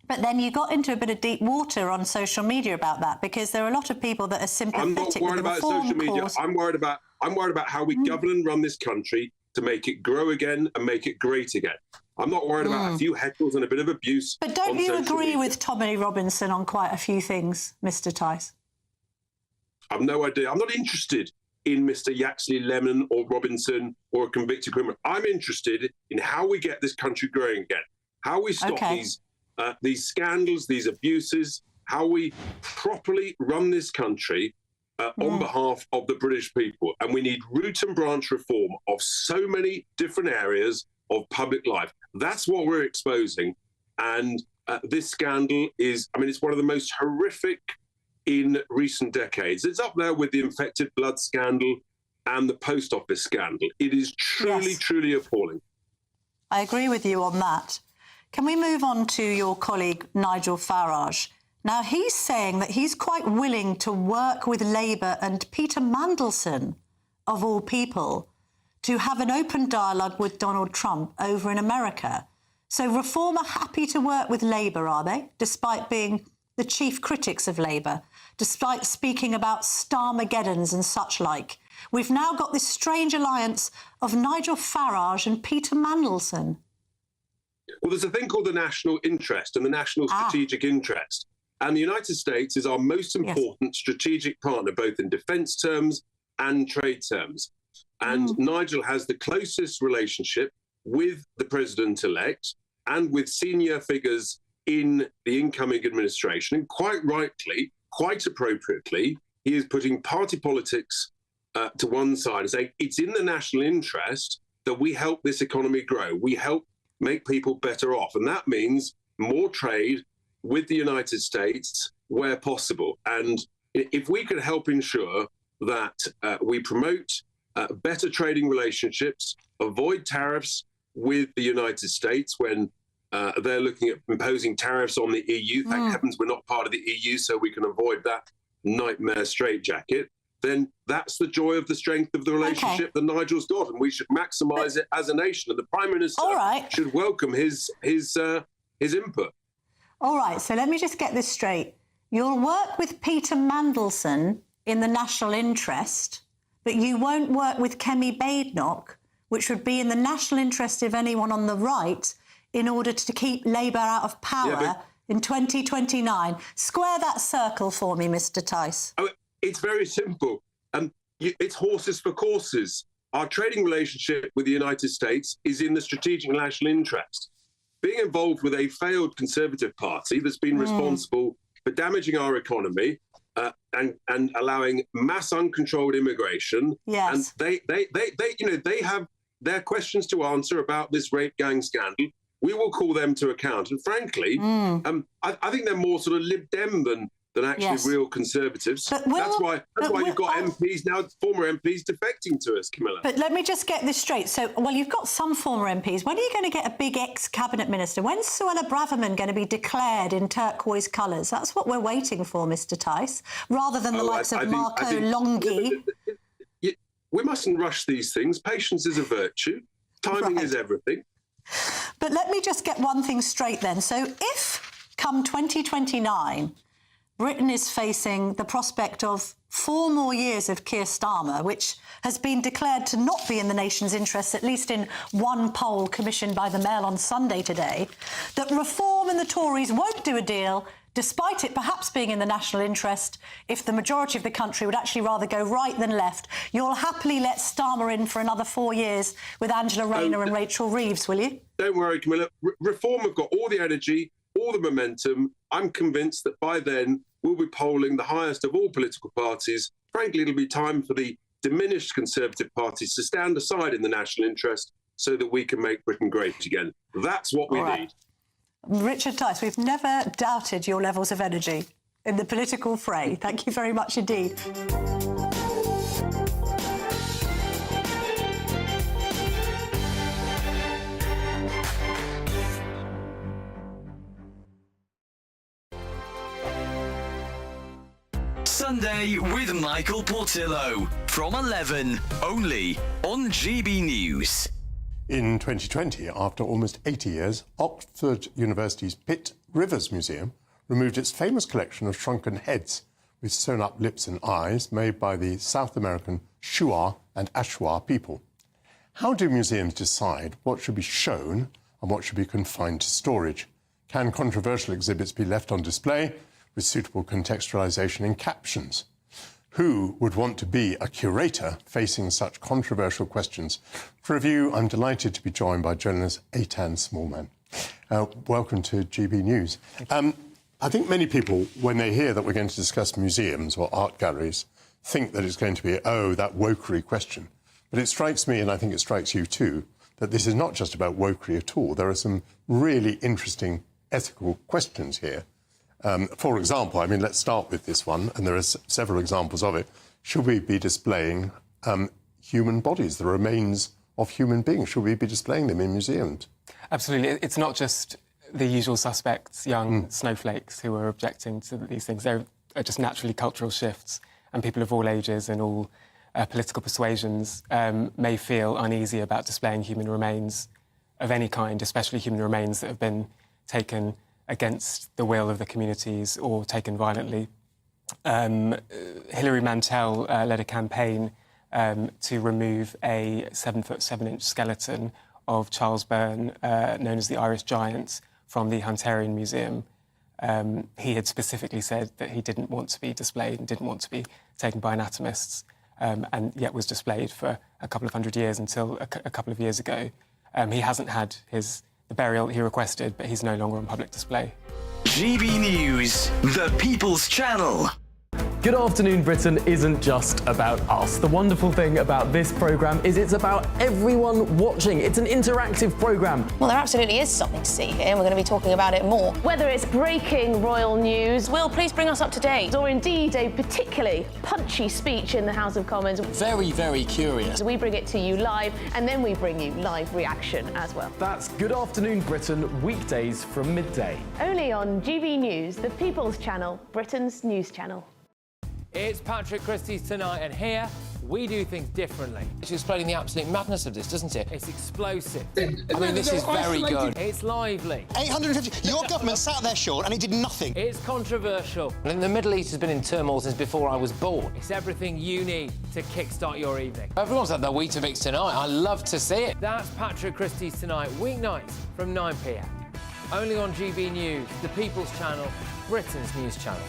But then you got into a bit of deep water on social media about that, because there are a lot of people that are sympathetic. I'm not worried about social media. I'm worried about how we govern and run this country to make it grow again and make it great again. I'm not worried about a few heckles and a bit of abuse. But don't you agree with Tommy Robinson on quite a few things, Mr. Tice? I've no idea. I'm not interested in Mr. Yaxley, Lemon or Robinson or a convicted criminal. I'm interested in how we get this country growing again, how we stop these scandals, these abuses, how we properly run this country on behalf of the British people. And we need root and branch reform of so many different areas of public life. That's what we're exposing. And this scandal is, it's one of the most horrific in recent decades. It's up there with the infected blood scandal and the post office scandal. It is truly, truly appalling. I agree with you on that. Can we move on to your colleague, Nigel Farage? Now, he's saying that he's quite willing to work with Labour and Peter Mandelson, of all people, to have an open dialogue with Donald Trump over in America. So Reform are happy to work with Labour, are they, despite being the chief critics of Labour, despite speaking about Starmageddons and such like? We've now got this strange alliance of Nigel Farage and Peter Mandelson. Well, there's a thing called the national interest and the national strategic interest. And the United States is our most important strategic partner, both in defence terms and trade terms. And Nigel has the closest relationship with the president-elect and with senior figures in the incoming administration. And quite rightly, quite appropriately, he is putting party politics to one side and saying it's in the national interest that we help this economy grow. We help make people better off. And that means more trade with the United States where possible. And if we can help ensure that we promote better trading relationships, avoid tariffs with the United States when they're looking at imposing tariffs on the EU, thank heavens we're not part of the EU, so we can avoid that nightmare straitjacket, then that's the joy of the strength of the relationship that Nigel's got, and we should maximise it as a nation. And the Prime Minister should welcome his input. All right, so let me just get this straight. You'll work with Peter Mandelson in the national interest, but you won't work with Kemi Badenoch, which would be in the national interest of anyone on the right, in order to keep Labour out of power in 2029. Square that circle for me, Mr. Tice. Oh, it's very simple. It's horses for courses. Our trading relationship with the United States is in the strategic national interest. Being involved with a failed Conservative Party that's been responsible for damaging our economy and allowing mass uncontrolled immigration, and they have their questions to answer about this rape gang scandal. We will call them to account. And frankly, I think they're more sort of Lib Dem than actually real Conservatives. That's why you've got MPs now, former MPs, defecting to us, Camilla. But let me just get this straight. So, well, you've got some former MPs. When are you going to get a big ex-cabinet minister? When's Suella Braverman going to be declared in turquoise colours? That's what we're waiting for, Mr. Tice, rather than the likes of Marco Longhi. We mustn't rush these things. Patience is a virtue. Timing is everything. But let me just get one thing straight then. So if, come 2029, Britain is facing the prospect of 4 more years of Keir Starmer, which has been declared to not be in the nation's interests, at least in one poll commissioned by the Mail on Sunday today, that Reform and the Tories won't do a deal, despite it perhaps being in the national interest, if the majority of the country would actually rather go right than left, you'll happily let Starmer in for another 4 years with Angela Rayner and Rachel Reeves, will you? Don't worry, Camilla. Reform have got all the energy, all the momentum. I'm convinced that by then we'll be polling the highest of all political parties. Frankly, it'll be time for the diminished Conservative parties to stand aside in the national interest so that we can make Britain great again. That's what we need. Richard Tice, we've never doubted your levels of energy in the political fray. Thank you very much indeed. Sunday with Michael Portillo from 11, only on GB News. In 2020, after almost 80 years, Oxford University's Pitt Rivers Museum removed its famous collection of shrunken heads with sewn-up lips and eyes made by the South American Shuar and Ashwar people. How do museums decide what should be shown and what should be confined to storage? Can controversial exhibits be left on display with suitable contextualisation in captions? Who would want to be a curator facing such controversial questions? For review, I'm delighted to be joined by journalist Eitan Smallman. Welcome to GB News. I think many people, when they hear that we're going to discuss museums or art galleries, think that it's going to be, that wokery question. But it strikes me, and I think it strikes you too, that this is not just about wokery at all. There are some really interesting ethical questions here. For example, I mean, let's start with this one, and there are several examples of it. Should we be displaying human bodies, the remains of human beings? Should we be displaying them in museums? Absolutely. It's not just the usual suspects, young snowflakes, who are objecting to these things. There are just naturally cultural shifts, and people of all ages and all political persuasions may feel uneasy about displaying human remains of any kind, especially human remains that have been taken against the will of the communities or taken violently. Hilary Mantel led a campaign to remove a 7-foot 7-inch skeleton of Charles Byrne, known as the Irish Giant, from the Hunterian Museum. He had specifically said that he didn't want to be displayed and didn't want to be taken by anatomists, and yet was displayed for a couple of hundred years until a couple of years ago. He hasn't had the burial he requested, but he's no longer on public display. GB News, the People's Channel. Good Afternoon Britain isn't just about us. The wonderful thing about this programme is it's about everyone watching. It's an interactive programme. Well, there absolutely is something to see here, and we're going to be talking about it more. Whether it's breaking royal news, Will, please bring us up to date. or indeed a particularly punchy speech in the House of Commons. Very, very curious. We bring it to you live, and then we bring you live reaction as well. That's Good Afternoon Britain, weekdays from midday. Only on GB News, the People's Channel, Britain's news channel. It's Patrick Christie's Tonight, and here we do things differently. It's explaining the absolute madness of this, doesn't it? It's explosive. I mean, this is very good. It's lively. 850. Your government sat there, Sean, and it did nothing. It's controversial. And the Middle East has been in turmoil since before I was born. It's everything you need to kickstart your evening. Everyone's had their Weetabix tonight. I love to see it. That's Patrick Christie's Tonight, weeknights from 9 p.m. Only on GB News, the People's Channel, Britain's news channel.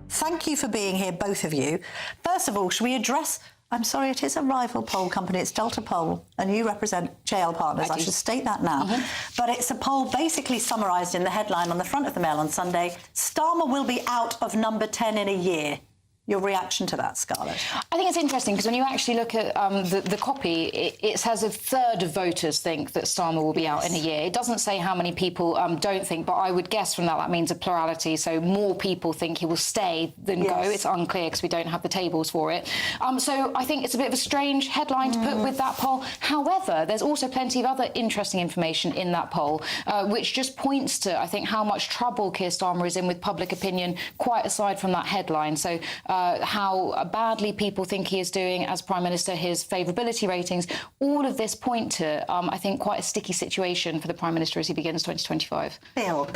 Thank you for being here, both of you. First of all, should we address... I'm sorry, it is a rival poll company. It's Delta Poll, and you represent JL Partners. I should state that now. But it's a poll basically summarised in the headline on the front of the Mail on Sunday. Starmer will be out of number 10 in a year. Your reaction to that, Scarlett? I think it's interesting because when you actually look at the copy, it says a third of voters think that Starmer will be out in a year. It doesn't say how many people don't think, but I would guess from that means a plurality. So more people think he will stay than go. It's unclear because we don't have the tables for it. So I think it's a bit of a strange headline to put with that poll. However, there's also plenty of other interesting information in that poll, which just points to, I think, how much trouble Keir Starmer is in with public opinion, quite aside from that headline. So how badly people think he is doing as Prime Minister, his favourability ratings, all of this point to, I think, quite a sticky situation for the Prime Minister as he begins 2025. Phil,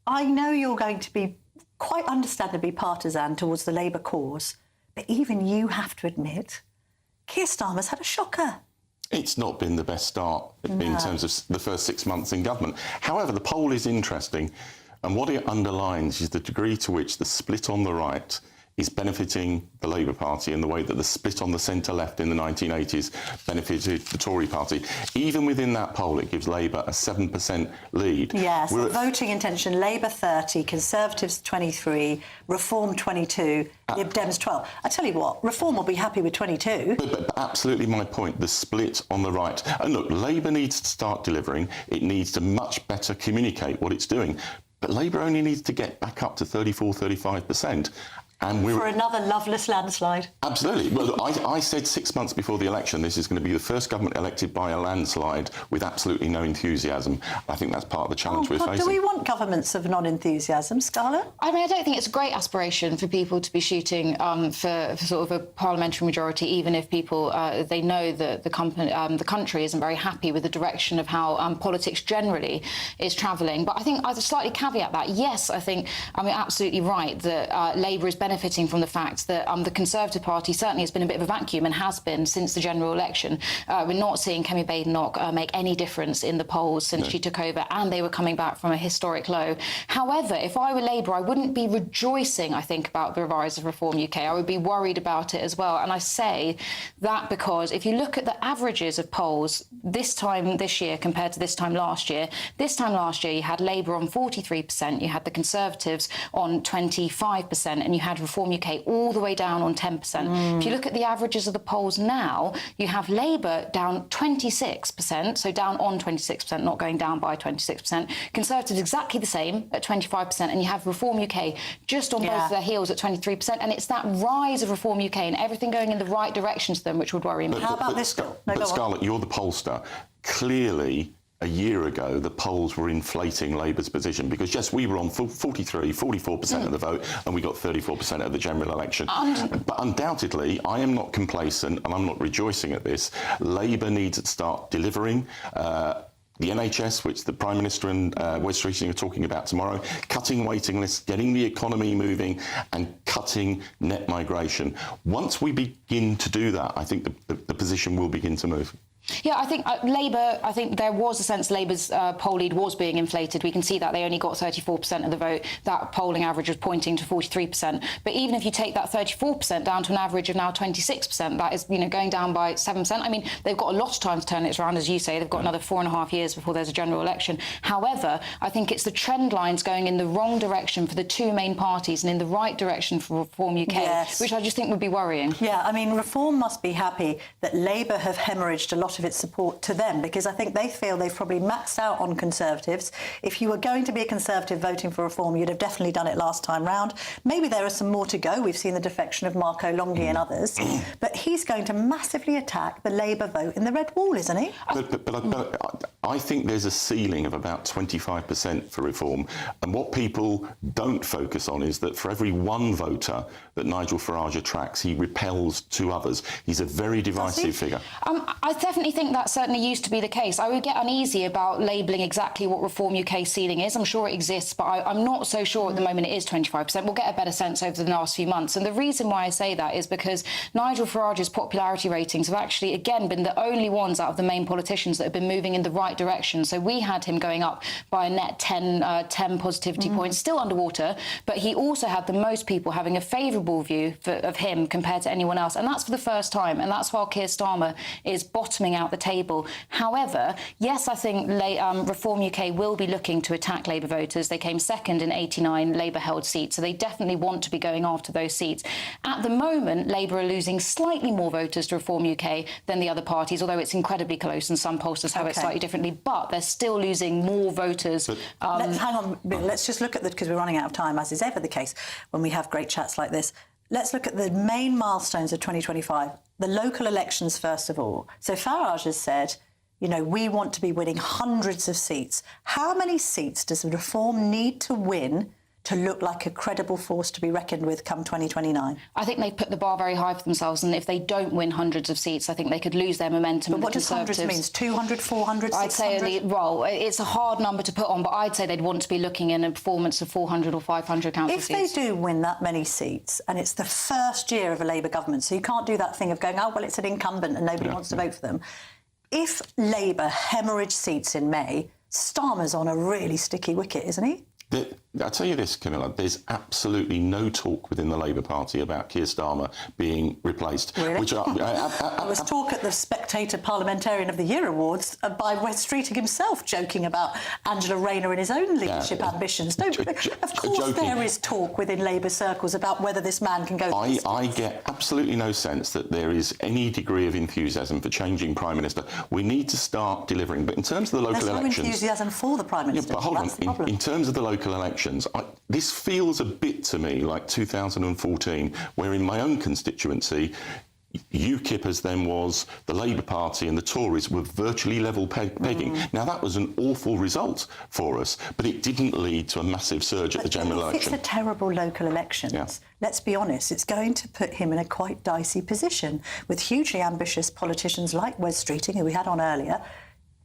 I know you're going to be quite understandably partisan towards the Labour cause, but even you have to admit, Keir Starmer's had a shocker. It's not been the best start in terms of the first 6 months in government. However, the poll is interesting, and what it underlines is the degree to which the split on the right is benefiting the Labour Party in the way that the split on the centre-left in the 1980s benefited the Tory party. Even within that poll, it gives Labour a 7% lead. Yes, voting intention, Labour 30, Conservatives 23, Reform 22, Lib Dems 12. I tell you what, Reform will be happy with 22. But absolutely my point, the split on the right. And look, Labour needs to start delivering. It needs to much better communicate what it's doing. But Labour only needs to get back up to 34, 35%. For another loveless landslide. Absolutely. Well, I said 6 months before the election this is going to be the first government elected by a landslide with absolutely no enthusiasm. I think that's part of the challenge we're facing. Do we want governments of non-enthusiasm, Scarlett? I mean, I don't think it's a great aspiration for people to be shooting for sort of a parliamentary majority, even if people, they know that the country isn't very happy with the direction of how politics generally is travelling. But I think I'd slightly caveat that. Yes, I think you're absolutely right that Labour is benefiting from the fact that the Conservative Party certainly has been a bit of a vacuum and has been since the general election. We're not seeing Kemi Badenoch make any difference in the polls since she took over, and they were coming back from a historic low. However, if I were Labour, I wouldn't be rejoicing, I think, about the rise of Reform UK. I would be worried about it as well. And I say that because if you look at the averages of polls this time this year compared to this time last year you had Labour on 43%, you had the Conservatives on 25%, and you had Reform UK all the way down on 10%. If you look at the averages of the polls now, you have Labour down 26%, so down on 26%, not going down by 26%. Conservatives exactly the same at 25%, and you have Reform UK just on both of their heels at 23%. And it's that rise of Reform UK and everything going in the right direction to them which would worry me. How about this, Bill? But Scarlett, you're the pollster. Clearly, a year ago, the polls were inflating Labour's position because, yes, we were on 43, 44% of the vote and we got 34% of the general election. But undoubtedly, I am not complacent and I'm not rejoicing at this. Labour needs to start delivering. The NHS, which the Prime Minister and Wes Streeting are talking about tomorrow, cutting waiting lists, getting the economy moving and cutting net migration. Once we begin to do that, I think the position will begin to move. Yeah, I think Labour, I think there was a sense Labour's poll lead was being inflated. We can see that they only got 34% of the vote. That polling average was pointing to 43%. But even if you take that 34% down to an average of now 26%, that is, going down by 7%. I mean, they've got a lot of time to turn it around, as you say. They've got another 4.5 years before there's a general election. However, I think it's the trend lines going in the wrong direction for the two main parties and in the right direction for Reform UK, which I just think would be worrying. Yeah, I mean, Reform must be happy that Labour have hemorrhaged a lot of its support to them, because I think they feel they've probably maxed out on Conservatives. If you were going to be a Conservative voting for Reform, you'd have definitely done it last time round. Maybe there are some more to go. We've seen the defection of Marco Longhi and others. But he's going to massively attack the Labour vote in the Red Wall, isn't he? But I think there's a ceiling of about 25% for Reform. And what people don't focus on is that for every one voter that Nigel Farage attracts, he repels two others. He's a very divisive figure. I definitely think that certainly used to be the case. I would get uneasy about labelling exactly what Reform UK ceiling is. I'm sure it exists, but I'm not so sure at the moment it is 25%. We'll get a better sense over the last few months. And the reason why I say that is because Nigel Farage's popularity ratings have actually, again, been the only ones out of the main politicians that have been moving in the right direction. So we had him going up by a net 10 positivity points, still underwater, but he also had the most people having a favourable view of him compared to anyone else. And that's for the first time. And that's while Keir Starmer is bottoming coming out the table. However, yes, I think Reform UK will be looking to attack Labour voters. They came second in 89 Labour-held seats, so they definitely want to be going after those seats. At the moment, Labour are losing slightly more voters to Reform UK than the other parties, although it's incredibly close and some pollsters have it slightly differently, but they're still losing more voters. Hang on, let's just look at because we're running out of time, as is ever the case when we have great chats like this. Let's look at the main milestones of 2025. The local elections, first of all. So Farage has said, you know, we want to be winning hundreds of seats. How many seats does Reform need to win to look like a credible force to be reckoned with come 2029? I think they've put the bar very high for themselves, and if they don't win hundreds of seats, I think they could lose their momentum. But what does hundreds mean? 200, 400, 600? I'd say, well, it's a hard number to put on, but I'd say they'd want to be looking in a performance of 400 or 500 council seats. If they do win that many seats, and it's the first year of a Labour government, so you can't do that thing of going, oh, well, it's an incumbent and nobody wants to vote for them. If Labour hemorrhage seats in May, Starmer's on a really sticky wicket, isn't he? I'll tell you this, Camilla, there's absolutely no talk within the Labour Party about Keir Starmer being replaced. Really? Which there was talk at the Spectator Parliamentarian of the Year Awards by Wes Streeting himself joking about Angela Rayner and his own leadership ambitions. Of course there is talk within Labour circles about whether this man can go... I get absolutely no sense that there is any degree of enthusiasm for changing Prime Minister. We need to start delivering. But in terms of the local elections... There's no enthusiasm for the Prime Minister. Yeah, but hold on. In terms of the local elections, this feels a bit to me like 2014, where in my own constituency, UKIP as then was, the Labour Party and the Tories were virtually level pegging. Now, that was an awful result for us, but it didn't lead to a massive surge at the general election. It's a terrible local elections. Let's be honest, it's going to put him in a quite dicey position with hugely ambitious politicians like Wes Streeting, who we had on earlier,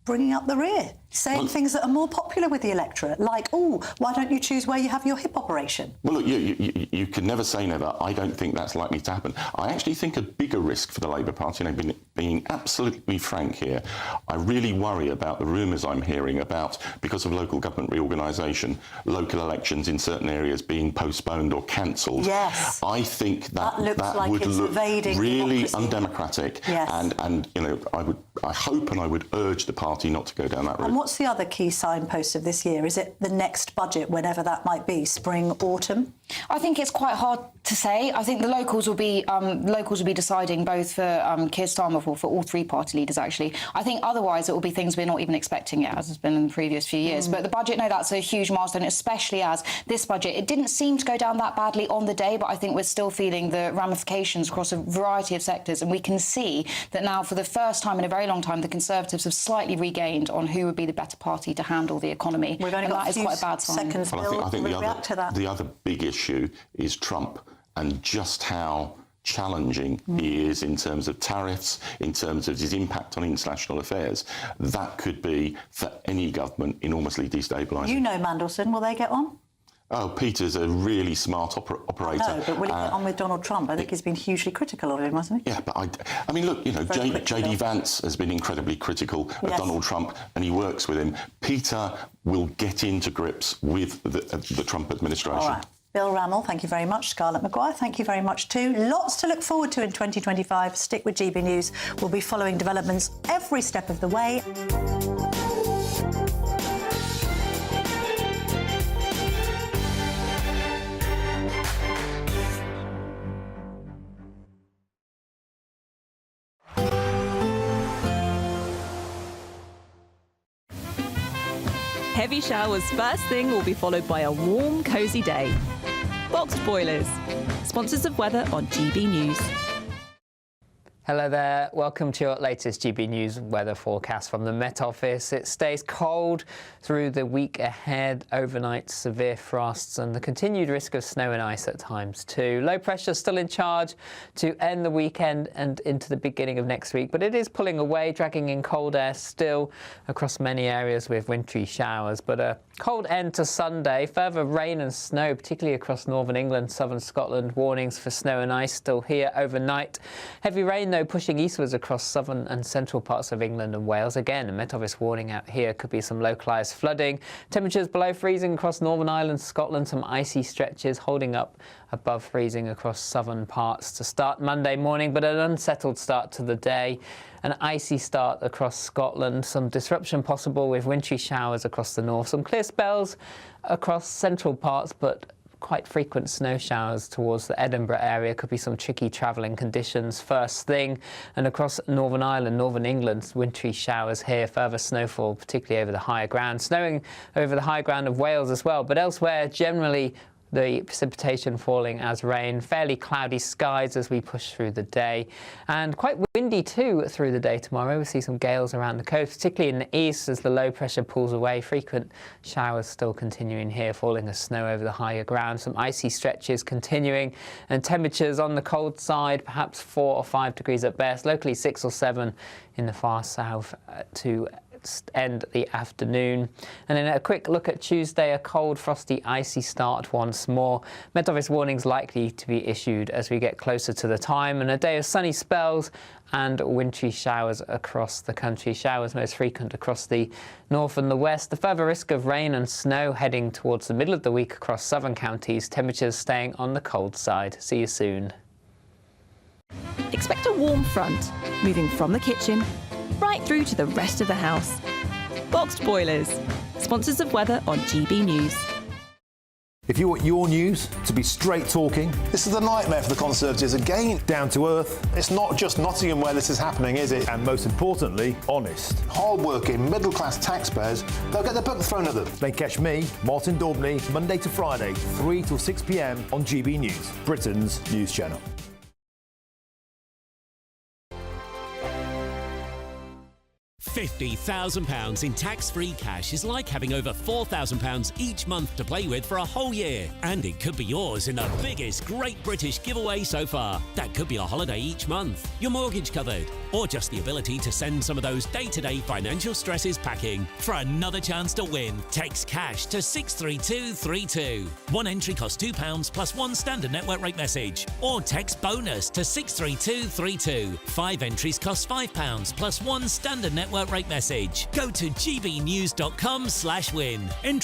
bringing up the rear, saying things that are more popular with the electorate, like, oh, why don't you choose where you have your hip operation? Well, look, you can never say never. I don't think that's likely to happen. I actually think a bigger risk for the Labour Party, and I've being absolutely frank here, I really worry about the rumours I'm hearing about, because of local government reorganisation, local elections in certain areas being postponed or cancelled. Yes. I think that like would look really democracy. Undemocratic. Yes. And you know, I hope and I would urge the party not to go down that route. And what's the other key signpost of this year? Is it the next budget, whenever that might be, spring, autumn? I think it's quite hard to say. I think the locals will be deciding both for Keir Starmer, for all three party leaders, actually. I think otherwise it will be things we're not even expecting yet, as has been in the previous few years. But the budget, no, that's a huge milestone, especially as this budget, it didn't seem to go down that badly on the day, but I think we're still feeling the ramifications across a variety of sectors. And we can see that now, for the first time in a very long time, the Conservatives have slightly regained on who would be the better party to handle the economy. We've only got that is quite a bad sign. Seconds, well, I think Bill, the other big issue is Trump and just how challenging he is in terms of tariffs, in terms of his impact on international affairs. That could be, for any government, enormously destabilising. You know Mandelson, will they get on? Oh, Peter's a really smart operator. No, but will he get on with Donald Trump? I think he's been hugely critical of him, hasn't he? Yeah, but I mean, look, you know, J.D. Vance has been incredibly critical of Donald Trump, and he works with him. Peter will get into grips with the Trump administration. All right. Bill Rammell, thank you very much. Scarlett Maguire, thank you very much too. Lots to look forward to in 2025. Stick with GB News. We'll be following developments every step of the way. Heavy showers first thing will be followed by a warm, cosy day. Boxed Boilers, sponsors of weather on GB News. Hello there, welcome to your latest GB News weather forecast from the Met Office. It stays cold through the week ahead, overnight severe frosts and the continued risk of snow and ice at times too. Low pressure still in charge to end the weekend and into the beginning of next week, but it is pulling away, dragging in cold air still across many areas with wintry showers. But a cold end to Sunday, further rain and snow, particularly across northern England, southern Scotland. Warnings for snow and ice still here overnight. Heavy rain though snow pushing eastwards across southern and central parts of England and Wales. Again, a Met Office warning out here. Could be some localised flooding. Temperatures below freezing across Northern Ireland, Scotland. Some icy stretches holding up above freezing across southern parts to start Monday morning, but an unsettled start to the day. An icy start across Scotland. Some disruption possible with wintry showers across the north. Some clear spells across central parts, but quite frequent snow showers towards the Edinburgh area. Could be some tricky travelling conditions first thing. And across Northern Ireland, Northern England, wintry showers here. Further snowfall, particularly over the higher ground. Snowing over the high ground of Wales as well. But elsewhere, generally, the precipitation falling as rain, fairly cloudy skies as we push through the day, and quite windy too through the day tomorrow. We see some gales around the coast, particularly in the east as the low pressure pulls away. Frequent showers still continuing here, falling as snow over the higher ground. Some icy stretches continuing, and temperatures on the cold side, perhaps 4 or 5 degrees at best, locally 6 or 7 in the far south to end the afternoon. And then a quick look at Tuesday, a cold, frosty, icy start once more. Met Office warnings likely to be issued as we get closer to the time, and a day of sunny spells and wintry showers across the country. Showers most frequent across the north and the west. The further risk of rain and snow heading towards the middle of the week across southern counties. Temperatures staying on the cold side. See you soon. Expect a warm front, moving from the kitchen right through to the rest of the house. Boxed Boilers, sponsors of weather on GB News. If you want your news to be straight talking, This is a nightmare for the Conservatives again. down to earth, It's not just Nottingham where this is happening, is it? and most importantly, honest, Hard-working, middle-class taxpayers, they'll get the book thrown at them. then catch me, Martin Daubney, Monday to Friday, 3 till 6 p.m. on GB News, Britain's news channel. £50,000 in tax-free cash is like having over £4,000 each month to play with for a whole year. And it could be yours in the biggest Great British giveaway so far. That could be a holiday each month, your mortgage covered, or just the ability to send some of those day-to-day financial stresses packing. For another chance to win, text cash to 63232. One entry costs £2 plus one standard network rate message. Or text bonus to 63232. 5 entries cost £5 plus one standard network rate message. Go to gbnews.com/win. Entries